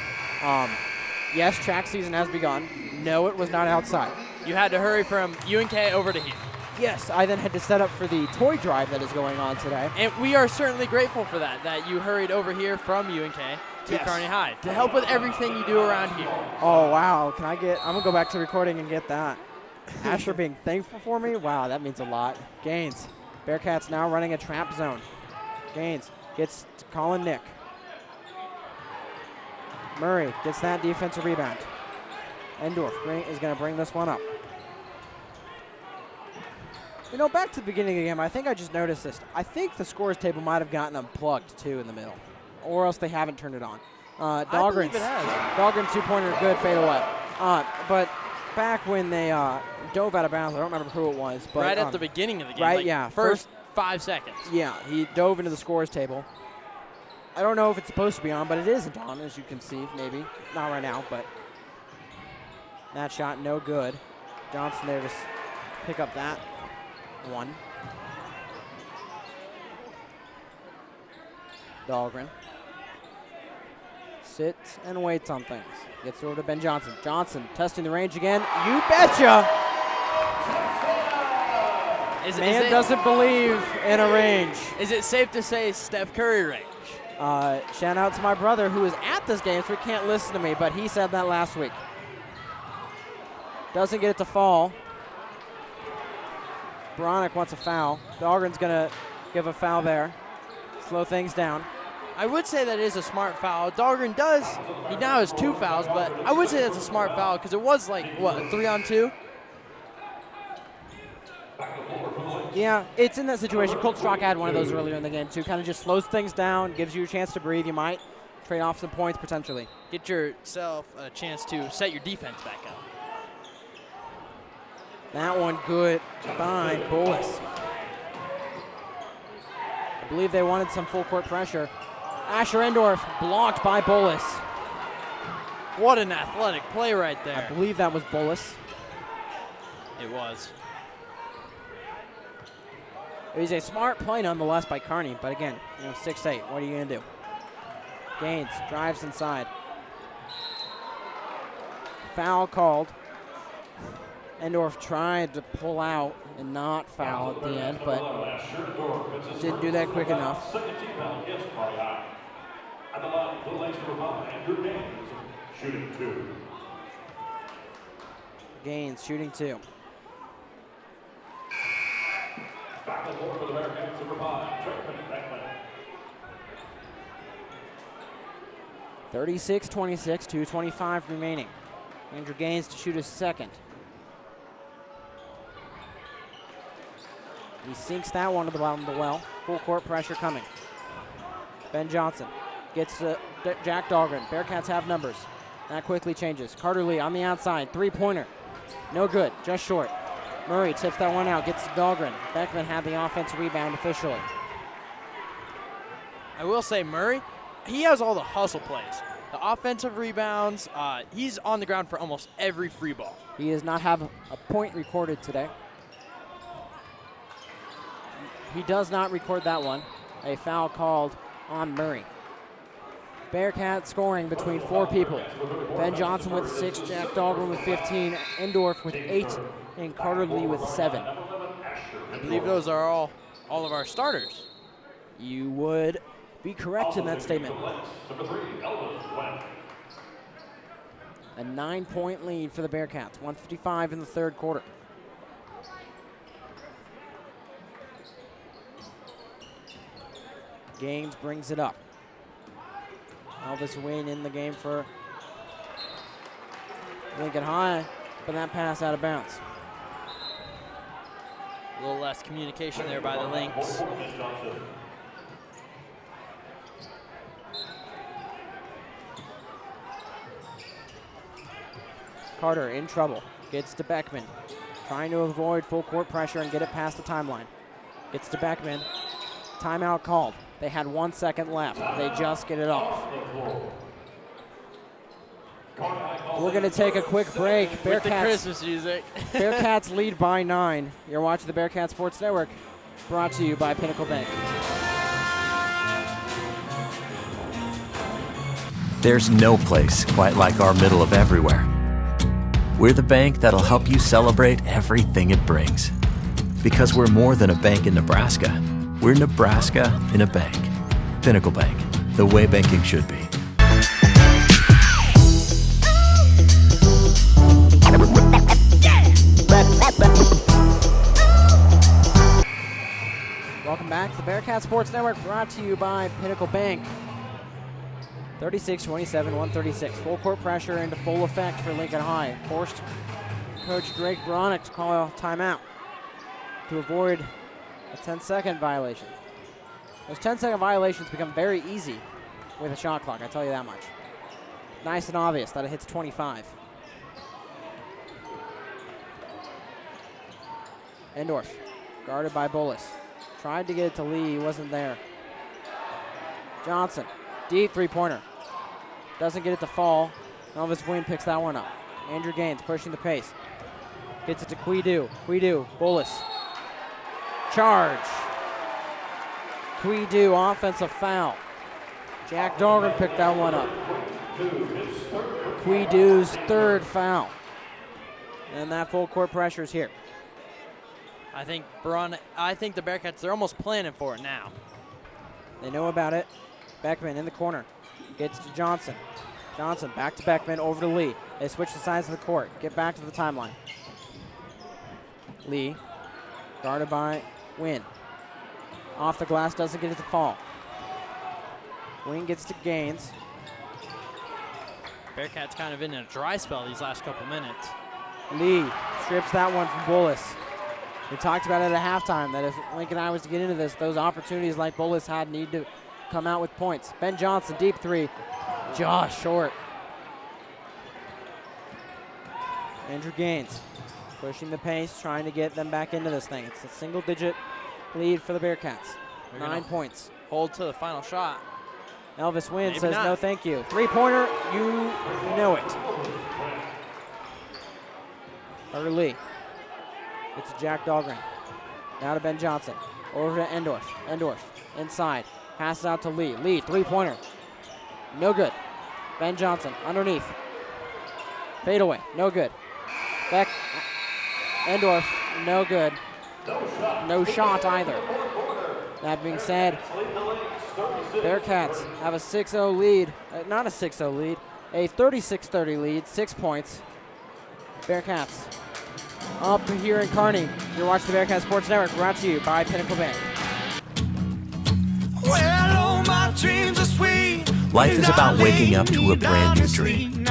Yes, track season has begun. No, it was not outside. You had to hurry from UNK over to here. Yes, I then had to set up for the toy drive that is going on today. And we are certainly grateful for that you hurried over here from UNK to Yes. Kearney High to help with everything you do around here. Oh, wow. I'm going to go back to recording and get that. Asher being thankful for me? Wow, that means a lot. Gaines. Bearcats now running a trap zone. Gaines gets to Colin Nick. Murray gets that defensive rebound. Endorf is going to bring this one up. Back to the beginning of the game, I think I just noticed this. I think the scores table might have gotten unplugged, too, in the middle. Or else they haven't turned it on. Dahlgren's 2-pointer, good, fade away. But back when they dove out of bounds, I don't remember who it was. But right at the beginning of the game. Right, yeah. First 5 seconds. Yeah, he dove into the scores table. I don't know if it's supposed to be on, but it isn't on, as you can see, maybe. Not right now, but that shot no good. Johnson there to pick up that one. Dahlgren sits and waits on things. Gets over to Ben Johnson. Johnson testing the range again. You betcha! Man doesn't believe in a range. Is it safe to say Steph Curry range? Shout out to my brother who is at this game, so he can't listen to me, but he said that last week. Doesn't get it to fall. Bronick wants a foul. Dahlgren's going to give a foul there. Slow things down. I would say that is a smart foul. Dahlgren he now has 2 fouls, but I would say that's a smart foul because it was like, what, a 3-on-2? Yeah, it's in that situation. Colt Strock had one of those earlier in the game, too. Kind of just slows things down, gives you a chance to breathe. You might trade off some points potentially. Get yourself a chance to set your defense back up. That one good by Bolus. I believe they wanted some full court pressure. Asher Endorf blocked by Bolus. What an athletic play right there. I believe that was Bolus. It was. It was a smart play nonetheless by Kearney, but again, 6'8", what are you going to do? Gaines drives inside. Foul called. Endorf tried to pull out and not foul at the end, but didn't do that quick enough. Second team foul against Kearney High. At the line, the Lakes River Andrew Gaines, shooting 2. Gaines shooting 2. Back and forth for the Bearcats, River High, Trackman, Beckman. 36-26, 2:25 remaining. Andrew Gaines to shoot his second. He sinks that one to the bottom of the well. Full court pressure coming. Ben Johnson gets to Jack Dahlgren. Bearcats have numbers. That quickly changes. Carter Lee on the outside. 3-pointer. No good. Just short. Murray tips that one out. Gets to Dahlgren. Beckman had the offensive rebound officially. I will say Murray, he has all the hustle plays. The offensive rebounds, he's on the ground for almost every free ball. He does not have a point recorded today. He does not record that one. A foul called on Murray. Bearcat scoring between 4 people. Ben Johnson with 6, Jack Dahlgren with 15, Endorf with 8, and Carter Lee with 7. I believe those are all of our starters. You would be correct in that statement. A 9-point lead for the Bearcats. 1:55 in the third quarter. Gaines brings it up. Elvis Wynn in the game for Lincoln High, but that pass out of bounds. A little less communication there by the Lynx. Carter in trouble. Gets to Beckman. Trying to avoid full court pressure and get it past the timeline. Gets to Beckman. Timeout called. They had 1 second left. They just get it off. We're going to take a quick break. With the Christmas music. Bearcats lead by 9. You're watching the Bearcat Sports Network, brought to you by Pinnacle Bank. There's no place quite like our middle of everywhere. We're the bank that'll help you celebrate everything it brings. Because we're more than a bank in Nebraska. We're Nebraska in a bank. Pinnacle Bank, the way banking should be. Welcome back to the Bearcat Sports Network, brought to you by Pinnacle Bank. 36-27, 136. Full court pressure into full effect for Lincoln High. Forced Coach Drake Bronick to call a timeout to avoid a 10-second violation. Those 10-second violations become very easy with a shot clock, I tell you that much. Nice and obvious that it hits 25. Endorf, guarded by Bolus. Tried to get it to Lee, he wasn't there. Johnson, deep 3-pointer. Doesn't get it to fall. Elvis Wynn picks that one up. Andrew Gaines pushing the pace. Gets it to Quidu. Quidu, Bolus. Charge. Quidu, offensive foul. Jack Dahlgren picked that one up. Quidu's third foul. And that full court pressure is here. I think the Bearcats, they're almost planning for it now. They know about it. Beckman in the corner. Gets to Johnson. Johnson back to Beckman, over to Lee. They switch the sides of the court. Get back to the timeline. Lee, guarded by Wynn. Off the glass, doesn't get it to fall. Wing gets to Gaines. Bearcats kind of in a dry spell these last couple minutes. Lee strips that one from Bullis. We talked about it at halftime that if Lincoln I was to get into this, those opportunities like Bullis had need to come out with points. Ben Johnson, deep three. Just short. Andrew Gaines pushing the pace, trying to get them back into this thing. It's a single-digit lead for the Bearcats. 9 points. Hold to the final shot. Elvis Wynn Maybe says not. no thank you. Three-pointer, you know it. Over to Lee. It's Jack Dahlgren. Now to Ben Johnson. Over to Endorf. Endorf inside. Passes out to Lee. Lee, three-pointer. No good. Ben Johnson underneath. Fade away. No good. Back. Endorf. No good. No shot either. That being said, Bearcats have a 6-0 lead. Not a 6-0 lead. A 36-30 lead. 6 points. Bearcats up here in Kearney. You're watching the Bearcat Sports Network, brought to you by Pinnacle Bank. Life is about waking up to a brand new dream.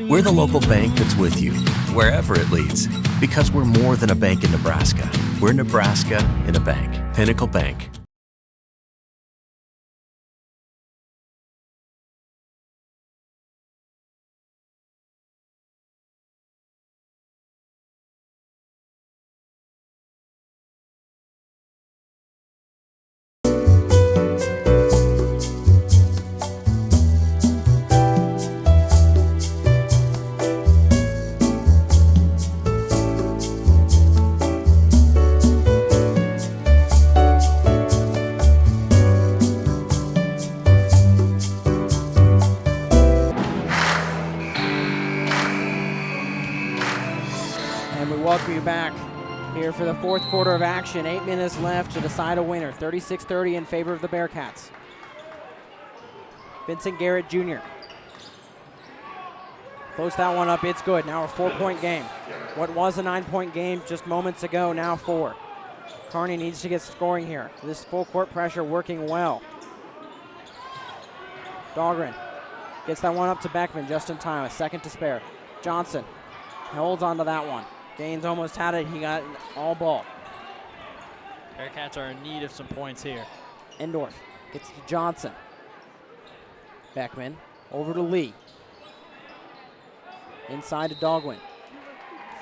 We're the local bank that's with you, wherever it leads, because we're more than a bank in Nebraska. We're Nebraska in a bank. Pinnacle Bank. Welcome you back here for the fourth quarter of action. 8 minutes left to decide a winner. 36-30 in favor of the Bearcats. Vincent Garrett Jr. Close that one up. It's good. Now a 4-point game. What was a 9-point game just moments ago, now 4. Kearney needs to get scoring here. This full court pressure working well. Dahlgren gets that one up to Beckman just in time. A second to spare. Johnson holds on to that one. Gaines almost had it. He got all ball. Bearcats are in need of some points here. Endorf gets to Johnson. Beckman over to Lee. Inside to Dahlgren.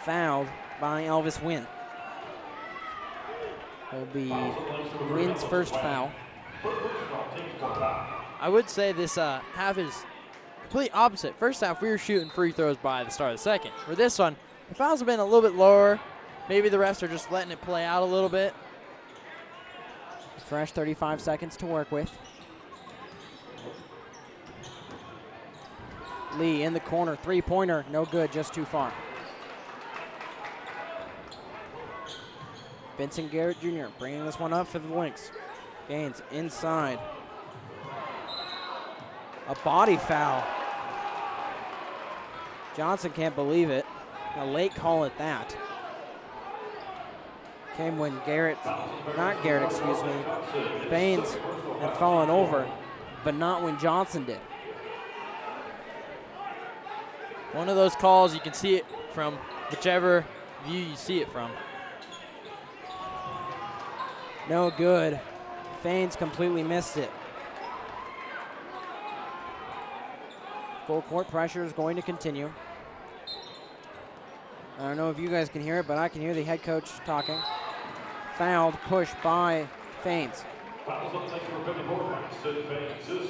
Fouled by Elvis Wynn. Will be Wynn's first foul. I would say this half is complete opposite. First half, we were shooting free throws by the start of the second. For this one, the fouls have been a little bit lower. Maybe the refs are just letting it play out a little bit. Fresh 35 seconds to work with. Lee in the corner, three-pointer, no good, just too far. Vincent Garrett Jr. bringing this one up for the Lynx. Gaines inside. A body foul. Johnson can't believe it. A late call at that. Came when Baines had fallen over, but not when Johnson did. One of those calls, you can see it from whichever view you see it from. No good. Faines completely missed it. Full court pressure is going to continue. I don't know if you guys can hear it, but I can hear the head coach talking. Fouled, pushed by Faines.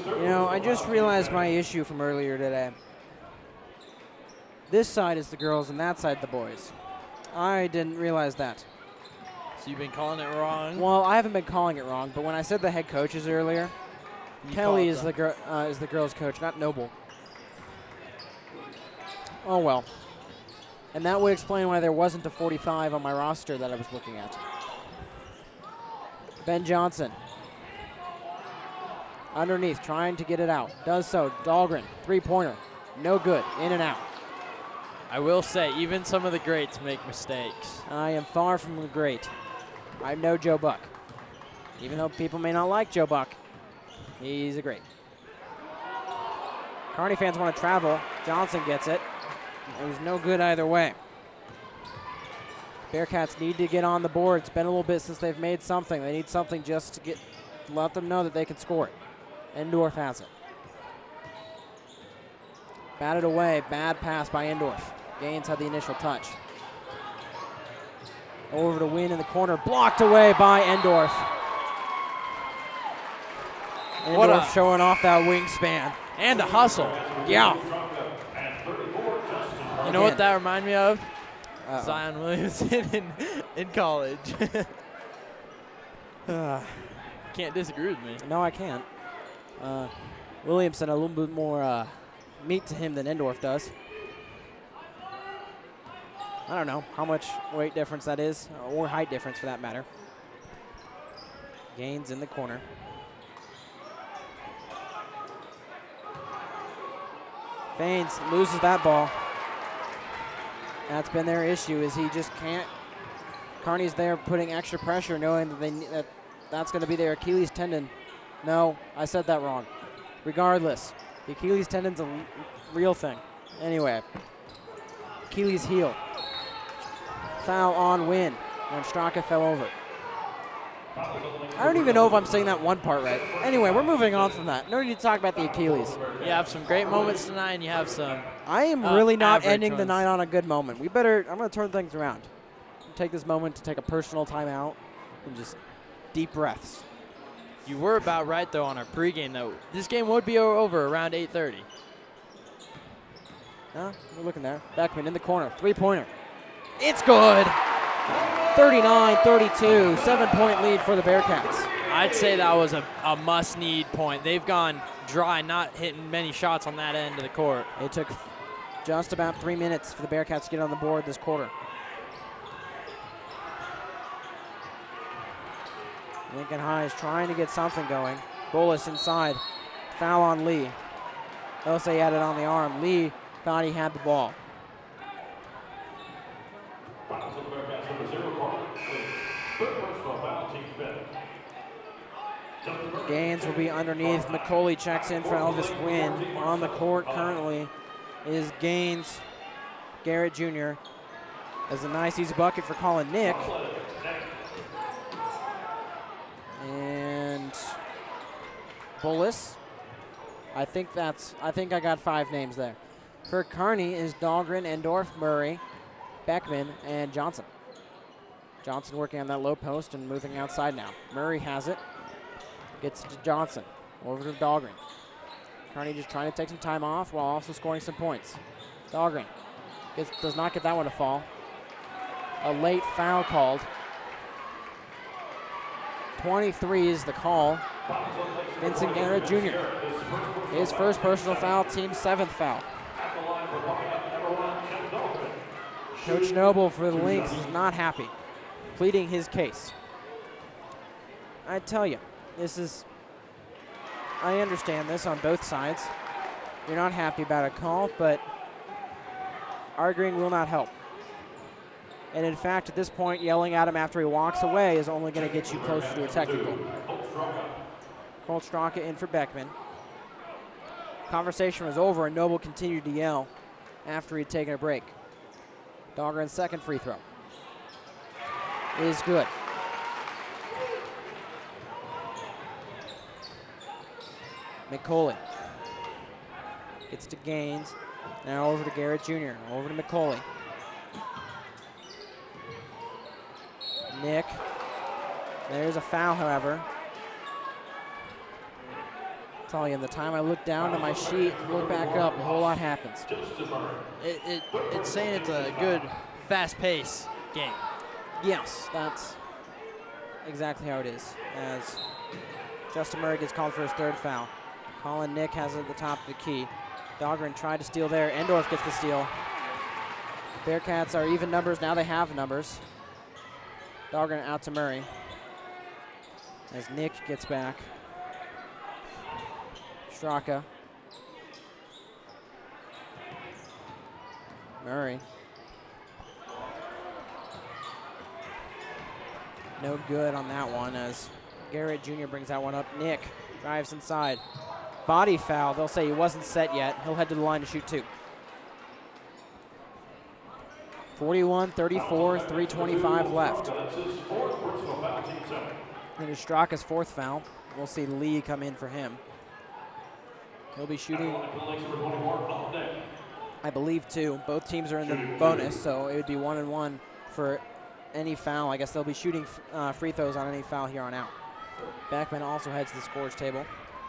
You know, I just realized my issue from earlier today. This side is the girls and that side the boys. I didn't realize that. So you've been calling it wrong? Well, I haven't been calling it wrong, but when I said the head coaches earlier, Kelly is the girls' coach, not Noble. Oh well. And that would explain why there wasn't a 45 on my roster that I was looking at. Ben Johnson. Underneath, trying to get it out. Does so. Dahlgren, three-pointer. No good. In and out. I will say, even some of the greats make mistakes. I am far from a great. I'm no Joe Buck. Even though people may not like Joe Buck, he's a great. Kearney fans want to travel. Johnson gets it. It was no good either way. Bearcats need to get on the board. It's been a little bit since they've made something. They need something just to let them know that they can score it. Endorf has it. Batted away. Bad pass by Endorf. Gaines had the initial touch. Over to Wynn in the corner. Blocked away by Endorf. Endorf showing off that wingspan. And a hustle. Yeah. You know what that reminded me of? Uh-oh. Zion Williamson in college. Can't disagree with me. No, I can't. Williamson, a little bit more meat to him than Endorf does. I don't know how much weight difference that is, or height difference for that matter. Gaines in the corner. Faines loses that ball. That's been their issue, is he just can't. Kearney's there putting extra pressure, knowing that that's going to be their Achilles tendon. No, I said that wrong. Regardless, the Achilles tendon's a real thing. Anyway, Achilles heel. Foul on Wynn when Straka fell over. I don't even know if I'm saying that one part right. Anyway, we're moving on from that. No need to talk about the Achilles. You have some great moments tonight, and you have some. I am really not average ending the ones. night on a good moment. I'm going to turn things around. Take this moment to take a personal timeout and just deep breaths. You were about right, though, on our pregame, though. This game would be over around 8:30. No, we're looking there. Beckman in the corner, three-pointer. It's good. 39-32, 7-point lead for the Bearcats. I'd say that was a must-need point. They've gone dry, not hitting many shots on that end of the court. It took just about 3 minutes for the Bearcats to get on the board this quarter. Lincoln High is trying to get something going. Bolus inside. Foul on Lee. They'll say he had it on the arm. Lee thought he had the ball. Gaines will be underneath. McCauley checks in for Elvis Wynn. On the court currently is Gaines. Garrett Jr. As a nice easy bucket for Colin Nick. And Bullis. I think I got 5 names there. For Kearney is Dahlgren, Endorf, Murray, Beckman, and Johnson. Johnson working on that low post and moving outside now. Murray has it. Gets it to Johnson. Over to Dahlgren. Kearney just trying to take some time off while also scoring some points. Dahlgren does not get that one to fall. A late foul called. 23 is the call. Vincent Garrett Jr. His first personal foul, team's 7th foul. Coach Noble for the Lynx is not happy, pleading his case. I tell you, I understand this on both sides. You're not happy about a call, but arguing will not help. And in fact, at this point, yelling at him after he walks away is only going to get you closer to a technical. Colt Straka in for Beckman. Conversation was over, and Noble continued to yell after he'd taken a break. Dahlgren's second free throw is good. McCauley gets to Gaines. Now over to Garrett Jr. Over to McCauley. Nick. There's a foul, however. I'm telling you, the time I look down to my sheet, look back up, a whole lot happens. It's saying it's a good, fast-paced game. Yes, that's exactly how it is. As Justin Murray gets called for his 3rd foul. Colin Nick has it at the top of the key. Dahlgren tried to steal there. Endorf gets the steal. Bearcats are even numbers. Now they have numbers. Dahlgren out to Murray. As Nick gets back. Straka. Murray. No good on that one as Garrett Jr. brings that one up. Nick drives inside. body foul. They'll say he wasn't set yet. He'll head to the line to shoot 2. 41-34, 3:25 left. And it's Straka's 4th foul. We'll see Lee come in for him. He'll be shooting, I believe, 2. Both teams are in the bonus, so it would be 1-1 for any foul. I guess they'll be shooting free throws on any foul here on out. Beckman also heads to the scores table.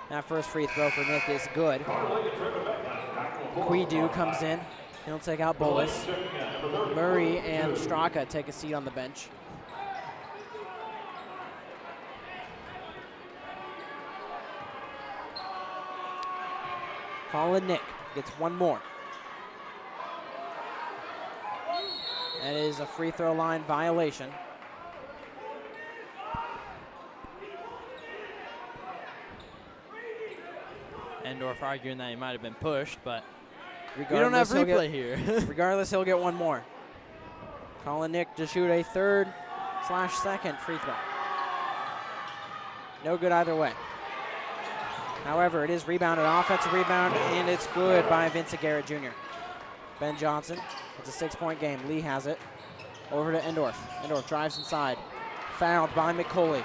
That first free throw for Nick is good. Quidu comes in. He'll take out Bolus. Murray and Straka take a seat on the bench. Colin Nick gets one more. That is a free throw line violation. Endorf arguing that he might have been pushed, but we Regardless, don't have he'll replay here. Regardless, he'll get one more. Colin Nick to shoot a 3rd/2nd free throw. No good either way. However, it is rebounded, offensive rebound, and it's good by Vincent Garrett Jr. Ben Johnson, it's a 6-point game. Lee has it. Over to Endorf. Endorf drives inside. Fouled by McCauley.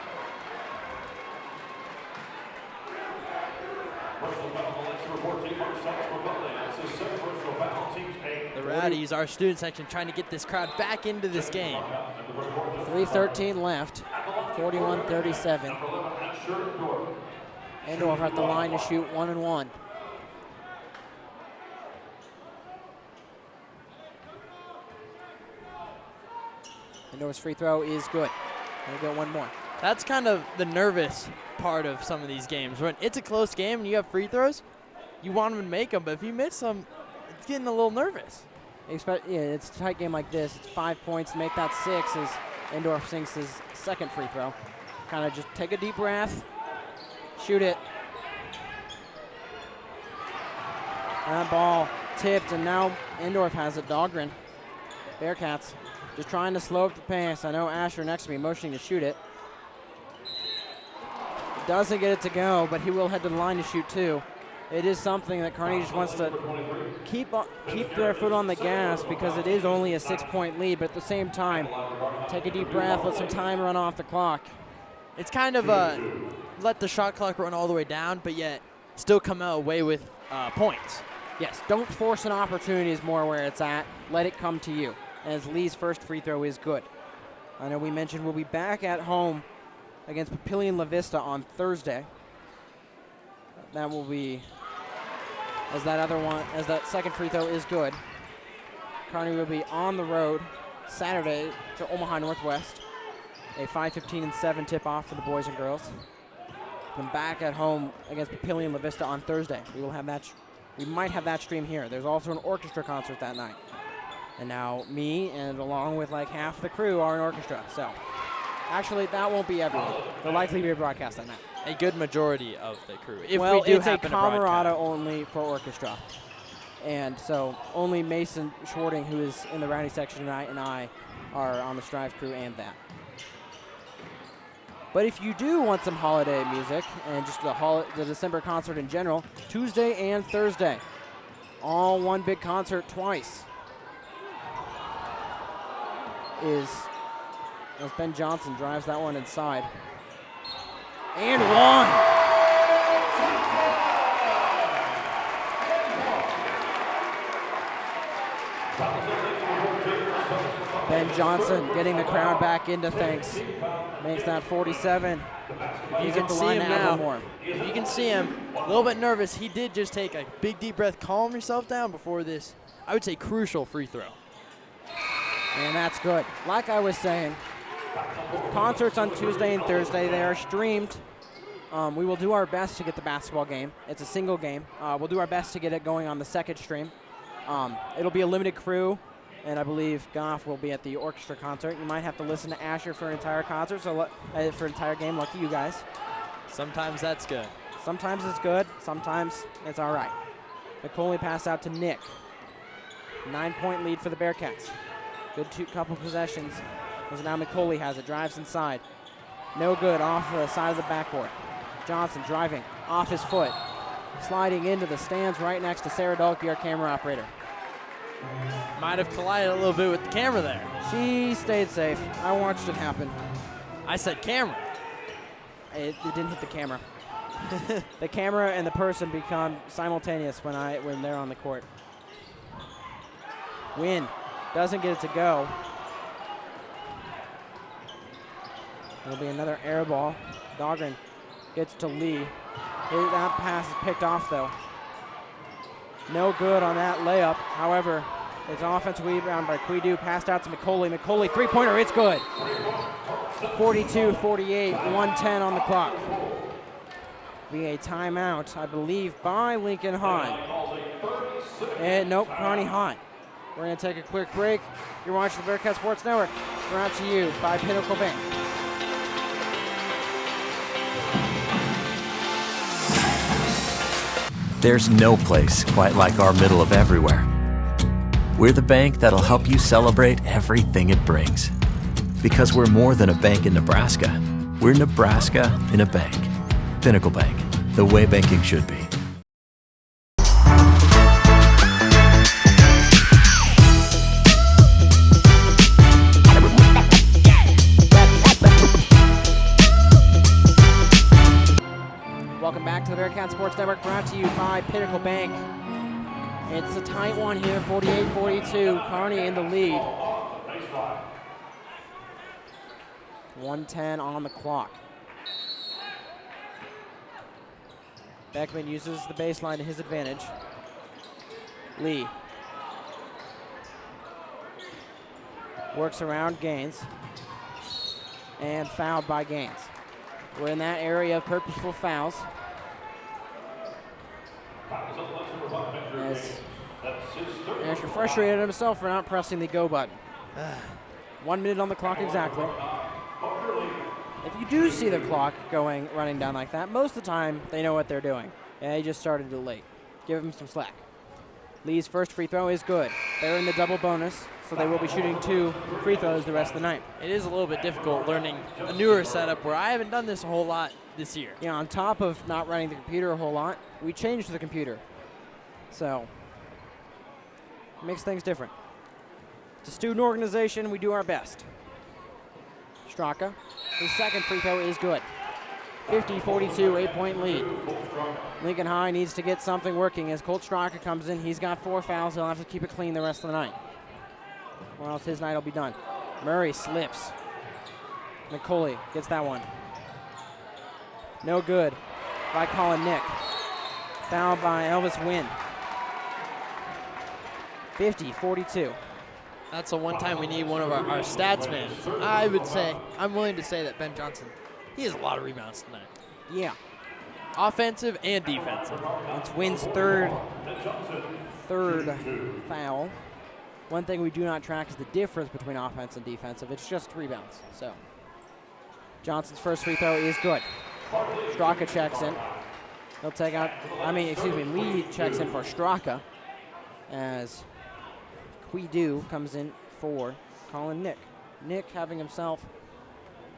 The Rowdies, our student section, trying to get this crowd back into this game. 3:13 left, 41-37. Endorf at the line to shoot 1-1. Endorf's free throw is good. He'll get one more. That's kind of the nervous part of some of these games. When it's a close game and you have free throws, you want them to make them, but if you miss them, it's getting a little nervous. Yeah, it's a tight game like this. It's 5 points to make that 6 as Endorf sinks his 2nd free throw. Kind of just take a deep breath, shoot it. That ball tipped, and now Endorf has it. Dahlgren, Bearcats, just trying to slow up the pace. I know Asher next to me motioning to shoot it. Doesn't get it to go, but he will head to the line to shoot 2. It is something that Kearney just wants to keep their foot on the gas because it is only a 6-point lead, but at the same time, take a deep breath, let some time run off the clock. It's kind of let the shot clock run all the way down, but yet still come out away with points. Yes, don't force an opportunity is more where it's at. Let it come to you. As Lee's first free throw is good. I know we mentioned we'll be back at home against Papillion La Vista on Thursday. That will be, as that 2nd free throw is good. Kearney will be on the road Saturday to Omaha Northwest. A 5:15-7 tip-off for the boys and girls. Then back at home against Papillion La Vista on Thursday. We will have that. We might have that stream here. There's also an orchestra concert that night. And now me and along with like half the crew are in orchestra. So actually that won't be everyone. There'll likely be a broadcast that night. A good majority of the crew. If well, we do it's a happen to camerata broadcast. only for orchestra. And so only Mason Schwarting, who is in the Rowdy section tonight, and I are on the Strive crew and that. But if you do want some holiday music and just the December concert in general, Tuesday and Thursday, all one big concert twice, is as Ben Johnson drives that one inside. And one! Ben Johnson getting the crowd back into things. Makes that 47. You can see him now. If you can see him, a little bit nervous. He did just take a big deep breath, calm yourself down before this, I would say, crucial free throw. And that's good. Like I was saying, concerts on Tuesday and Thursday, they are streamed. We will do our best to get the basketball game. It's a single game. We'll do our best to get it going on the second stream. It'll be a limited crew, and I believe Goff will be at the orchestra concert. You might have to listen to Asher for an entire concert, so for an entire game. Lucky you guys. Sometimes that's good. Sometimes it's good. Sometimes it's all right. McCauley pass out to Nick. 9-point lead for the Bearcats. Good couple possessions. As now McCauley has it. Drives inside. No good. Off the side of the backboard. Johnson driving off his foot. sliding into the stands right next to Sarah Dahlke, our camera operator. Might have collided a little bit with the camera there. She stayed safe. I watched it happen. I said camera. It didn't hit the camera. The camera and the person become simultaneous when they're on the court. Wynn doesn't get it to go. It'll be another air ball. Dahlgren gets to Lee. That pass is picked off, though. No good on that layup. However, it's an offensive rebound by Quidu. Passed out to McCauley. McCauley, three-pointer, it's good. 42-48, 1:10 on the clock. Be a timeout, I believe, by Lincoln High. And nope, Kearney High. We're going to take a quick break. You're watching the Bearcat Sports Network, brought to you by Pinnacle Bank. There's no place quite like our middle of everywhere. We're the bank that'll help you celebrate everything it brings. Because we're more than a bank in Nebraska. We're Nebraska in a bank. Pinnacle Bank, the way banking should be. Welcome back to the Bearcat Sports Network, brought to you by Pinnacle Bank. It's a tight one here, 48-42. Kearney in the lead. 1:10 on the clock. Beckman uses the baseline to his advantage. Lee works around Gaines and fouled by Gaines. We're in that area of purposeful fouls. As Asher frustrated himself for not pressing the go button. 1 minute on the clock exactly. If you do see the clock running down like that, most of the time they know what they're doing. And they just started it late. Give them some slack. Lee's first free throw is good. They're in the double bonus, so they will be shooting 2 free throws the rest of the night. It is a little bit difficult learning a newer setup where I haven't done this a whole lot this year. Yeah, on top of not running the computer a whole lot, we changed the computer. So, it makes things different. It's a student organization, we do our best. Straka, his second free throw is good. 50-42, 8-point lead. Lincoln High needs to get something working as Colt Straka comes in. He's got 4 fouls. He'll have to keep it clean the rest of the night, or else his night will be done. Murray slips. McCauley gets that one. No good by Colin Nick. Foul by Elvis Wynn. 50-42. That's the one time we need one of our stats men. I'm willing to say that Ben Johnson, he has a lot of rebounds tonight. Yeah. Offensive and defensive. It's Wynn's third foul. One thing we do not track is the difference between offense and defensive. It's just rebounds. So Johnson's first free throw is good. Straka checks in. He'll take out, Lee checks in for Straka as Quidu comes in for Colin Nick. Nick having himself,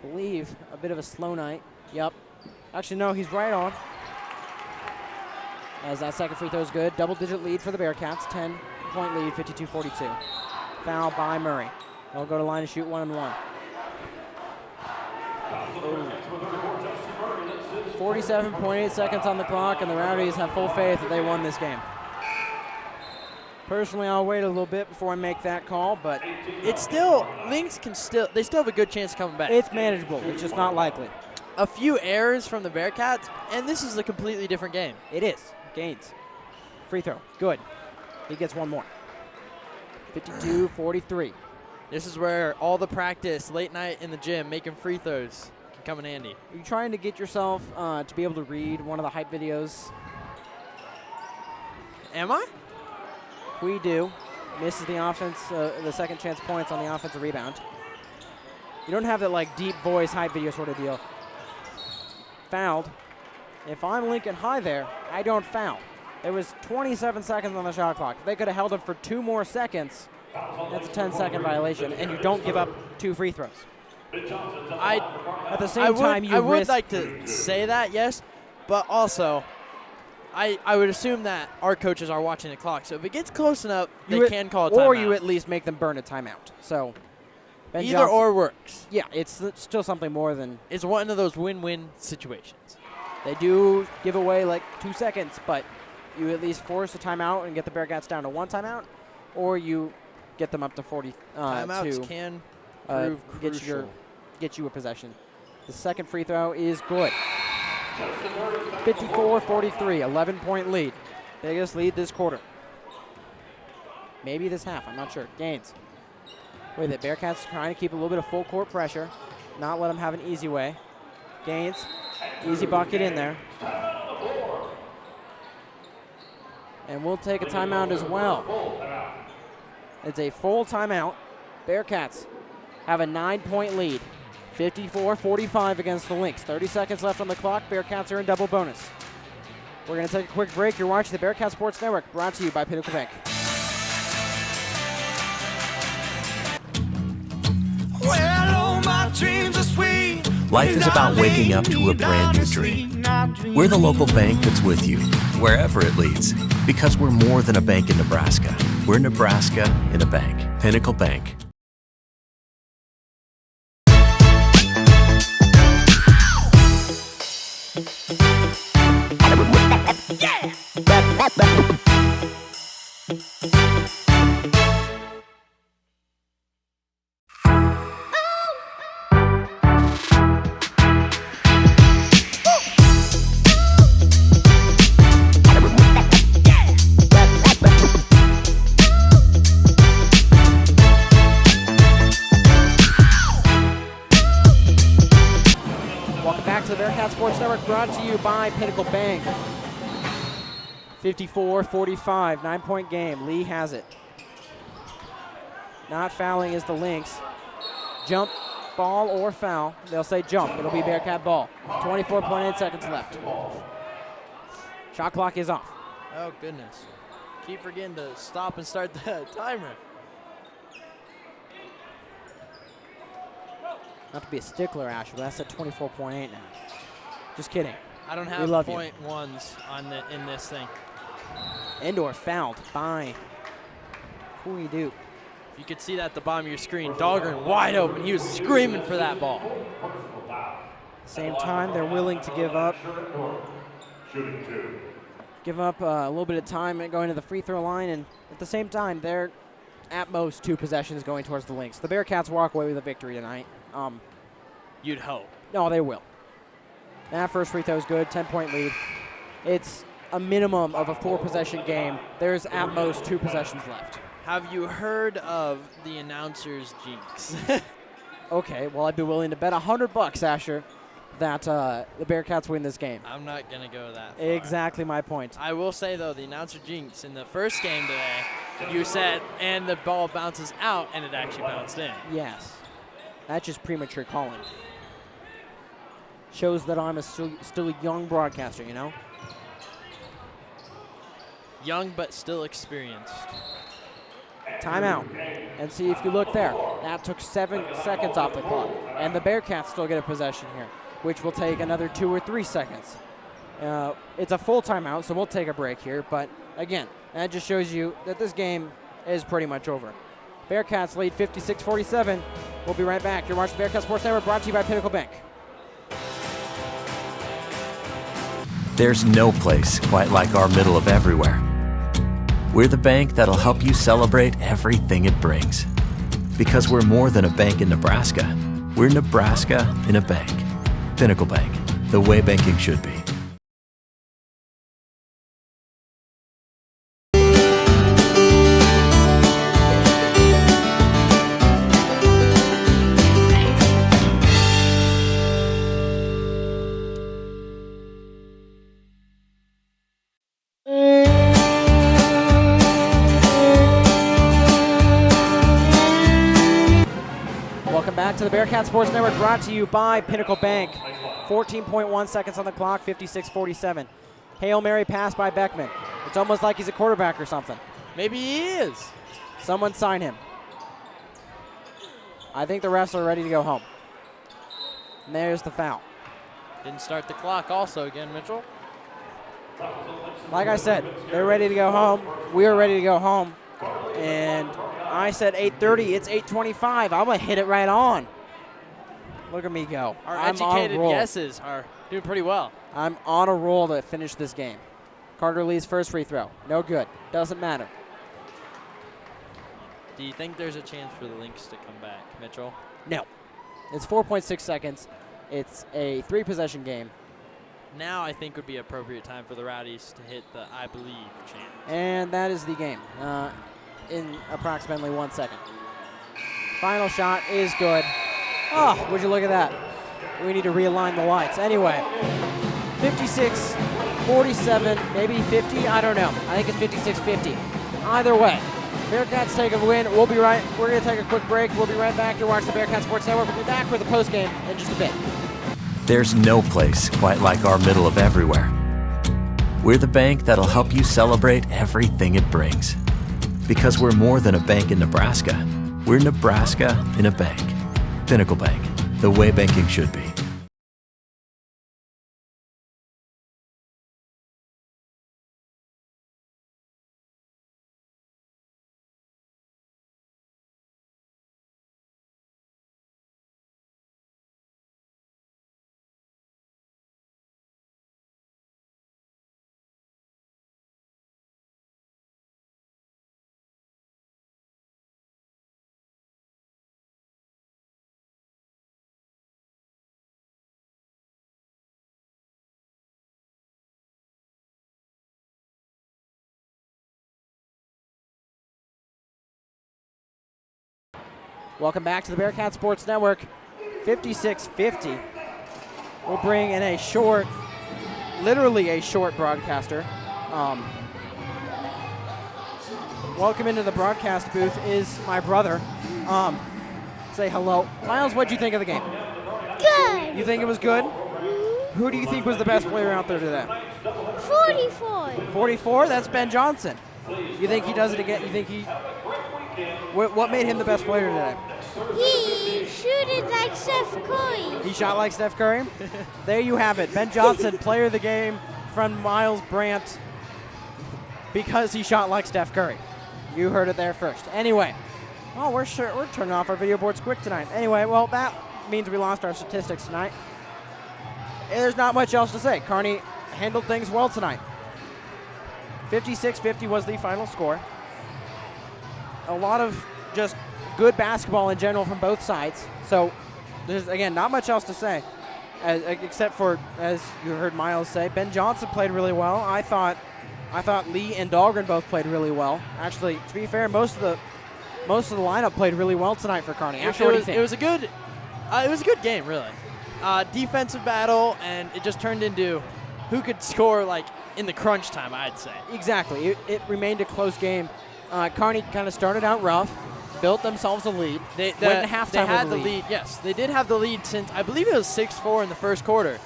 I believe, a bit of a slow night. Yep. Actually, no, he's right on. As that second free throw is good. Double-digit lead for the Bearcats. 10-point lead, 52-42. Foul by Murray. They'll go to line to shoot 1-and-1. 47.8 seconds on the clock, and the Rowdies have full faith that they won this game. Personally, I'll wait a little bit before I make that call, but It's still, Lynx they still have a good chance of coming back. it's manageable. It's just not likely. A few errors from the Bearcats, and this is a completely different game. It is. Gaines. Free throw. Good. He gets one more. 52-43. This is where all the practice, late night in the gym, making free throws can come in handy. Are you trying to get yourself to be able to read one of the hype videos? Am I? We do. Misses the offense, the second chance points on the offensive rebound. You don't have that like deep voice hype video sort of deal. Fouled. If I'm Lincoln High there, I don't foul. There was 27 seconds on the shot clock. If they could have held him for 2 more seconds, that's a 10-second violation, and you don't give up 2 free throws. At the same time, you I would risk. like to say that, yes, but also I would assume that our coaches are watching the clock. So if it gets close enough, they can call a timeout. Or you at least make them burn a timeout. So Ben Either Johnson, or works. Yeah, it's still something more than. It's one of those win-win situations. They do give away like 2 seconds, but you at least force a timeout and get the Bearcats down to 1 timeout, or you get them up to 40. Timeouts can prove crucial. Get you a possession. The second free throw is good. 54-43, 11-point lead. Biggest lead this quarter. Maybe this half, I'm not sure. Gaines. With it, Bearcats trying to keep a little bit of full court pressure, not let them have an easy way. Gaines, easy bucket in there. And we'll take a timeout as well. It's a full timeout. Bearcats have a 9-point lead. 54-45 against the Lynx. 30 seconds left on the clock. Bearcats are in double bonus. We're going to take a quick break. You're watching the Bearcat Sports Network, brought to you by Pinnacle Bank. Life is about waking up to a brand new dream. We're the local bank that's with you, wherever it leads. Because we're more than a bank in Nebraska. We're Nebraska in a bank. Pinnacle Bank. Sports Network brought to you by Pinnacle Bank. 54-45, 9-point game. Lee has it. Not fouling is the Lynx. Jump, ball, or foul. They'll say jump. It'll be Bearcat ball. 24.8 seconds left. Shot clock is off. Oh, goodness. Keep forgetting to stop and start the timer. Not to be a stickler, Asher, but that's at 24.8 now. Just kidding. I don't have point ones in this thing. Indoor fouled by Cooley Duke. If you could see that at the bottom of your screen, Dahlgren wide open. He was screaming for that ball. At the same time, they're willing to give up a little bit of time going to the free throw line, and at the same time, they're at most 2 possessions going towards the Lynx. The Bearcats walk away with a victory tonight. You'd hope. No, they will. That first free throw is good, 10-point lead. It's a minimum of a 4-possession game. There's at most 2 possessions left. Have you heard of the announcer's jinx? Okay, well, I'd be willing to bet $100, Asher, that the Bearcats win this game. I'm not going to go that far. Exactly my point. I will say, though, the announcer jinx in the first game today, you said, and the ball bounces out, and it actually bounced in. Yes. That's just premature calling. Shows that I'm still a young broadcaster, you know? Young but still experienced. Timeout. And see if you look there. That took 7 seconds off the clock. And the Bearcats still get a possession here, which will take another 2 or 3 seconds. It's a full timeout, so we'll take a break here. But, again, that just shows you that this game is pretty much over. Bearcats lead 56-47. We'll be right back. You're watching the Bearcat Sports Network, brought to you by Pinnacle Bank. There's no place quite like our middle of everywhere. We're the bank that'll help you celebrate everything it brings. Because we're more than a bank in Nebraska. We're Nebraska in a bank. Pinnacle Bank, the way banking should be. To the Bearcat Sports Network, brought to you by Pinnacle Bank. 14.1 seconds on the clock, 56-47. Hail Mary pass by Beckman. It's almost like he's a quarterback or something. Maybe he is. Someone sign him. I think the refs are ready to go home. And there's the foul. Didn't start the clock also again, Mitchell. like I said, they're ready to go home. We are ready to go home. And I said 8:30. It's 8:25. I'm going to hit it right on. Look at me go. Our I'm on a educated roll. guesses are doing pretty well. I'm on a roll to finish this game. Carter Lee's first free throw. No good. Doesn't matter. Do you think there's a chance for the Lynx to come back, Mitchell? No. It's 4.6 seconds. It's a 3-possession game. Now I think would be appropriate time for the Rowdies to hit the I believe chant. And that is the game in approximately 1 second. Final shot is good. Oh, would you look at that? We need to realign the lights. Anyway, 56, 47, maybe 50. I don't know. I think it's 56-50. Either way, Bearcats take a win. We're going to take a quick break. We'll be right back. You're watching the Bearcat Sports Network. We'll be back with a post game in just a bit. There's no place quite like our middle of everywhere. We're the bank that'll help you celebrate everything it brings. Because we're more than a bank in Nebraska. We're Nebraska in a bank. Pinnacle Bank, the way banking should be. Welcome back to the Bearcat Sports Network. 56-50. We'll bring in a short, literally a short broadcaster. Welcome into the broadcast booth is my brother. Say hello. Miles, what'd you think of the game? Good. You think it was good? Who do you think was the best player out there today? 44. 44? That's Ben Johnson. You think he does it again? You think he... What made him the best player today? He shooted like Steph Curry. He shot like Steph Curry? There you have it. Ben Johnson, player of the game from Miles Brandt, because he shot like Steph Curry. You heard it there first. Anyway, we're turning off our video boards quick tonight. Anyway, well, that means we lost our statistics tonight. There's not much else to say. Kearney handled things well tonight. 56-50 was the final score. A lot of just good basketball in general from both sides. So there's, again, not much else to say, except for, as you heard Miles say, Ben Johnson played really well. I thought Lee and Dahlgren both played really well. Actually, to be fair, most of the lineup played really well tonight for Kearney. Actually, what do you think? It was a good game, really. Defensive battle, and it just turned into who could score like in the crunch time, I'd say. Exactly. It remained a close game. Kearney kind of started out rough, built themselves a lead. Went in halftime They had with the lead. Yes, they did have the lead since I believe it was 6-4 in the first quarter.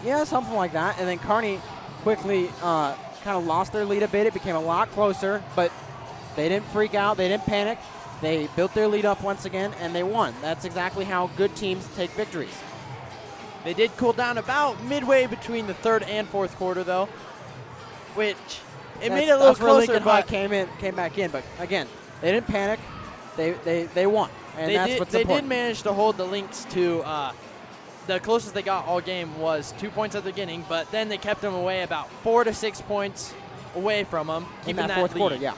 Yeah, something like that. And then Kearney quickly kind of lost their lead a bit. It became a lot closer, but they didn't freak out. They didn't panic. They built their lead up once again, and they won. That's exactly how good teams take victories. They did cool down about midway between the third and fourth quarter, though, which it made it a little closer. But came back in. But again, they didn't panic. They won, and that's what's important. They did manage to hold the Lynx to the closest they got all game was 2 points at the beginning, but then they kept them away about 4 to 6 points away from them, keeping in that fourth lead. quarter. Yeah.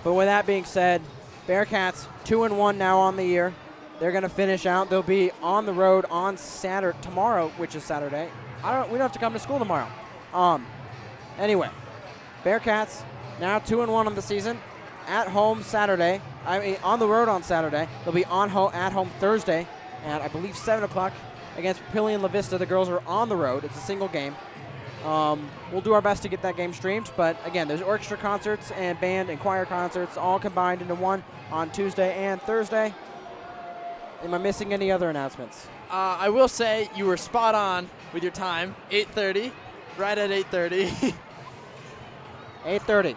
But with that being said, Bearcats 2-1 now on the year. They're going to finish out. They'll be on the road on tomorrow, which is Saturday. We don't have to come to school tomorrow. Anyway, Bearcats now 2-1 on the season. At home Saturday. On the road on Saturday. They'll be at home Thursday at, I believe, 7 o'clock against Papillion La Vista. The girls are on the road. It's a single game. We'll do our best to get that game streamed. But, again, there's orchestra concerts and band and choir concerts all combined into one on Tuesday and Thursday. Am I missing any other announcements? I will say you were spot on with your time. 8:30. Right at 8:30. 8:30.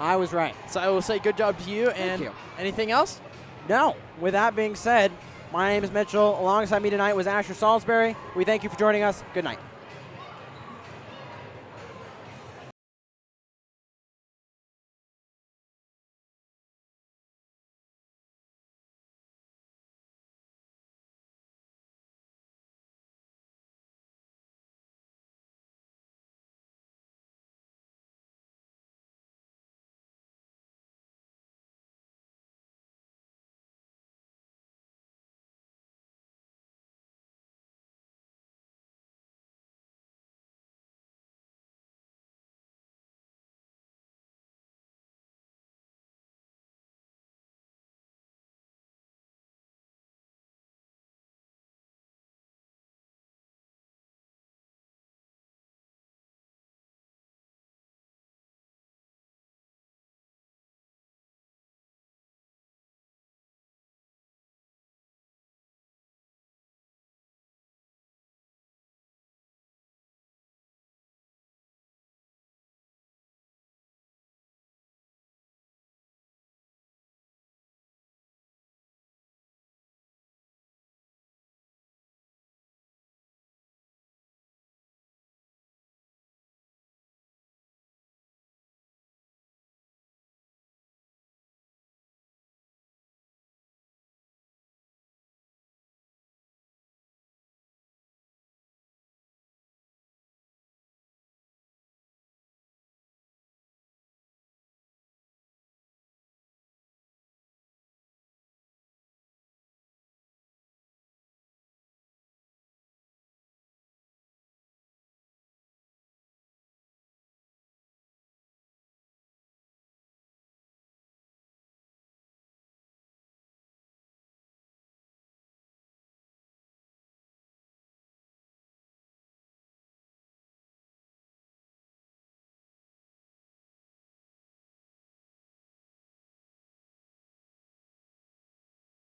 I was right. So I will say good job to you. Thank you. Anything else? No. With that being said, my name is Mitchell. Alongside me tonight was Asher Salisbury. We thank you for joining us. Good night.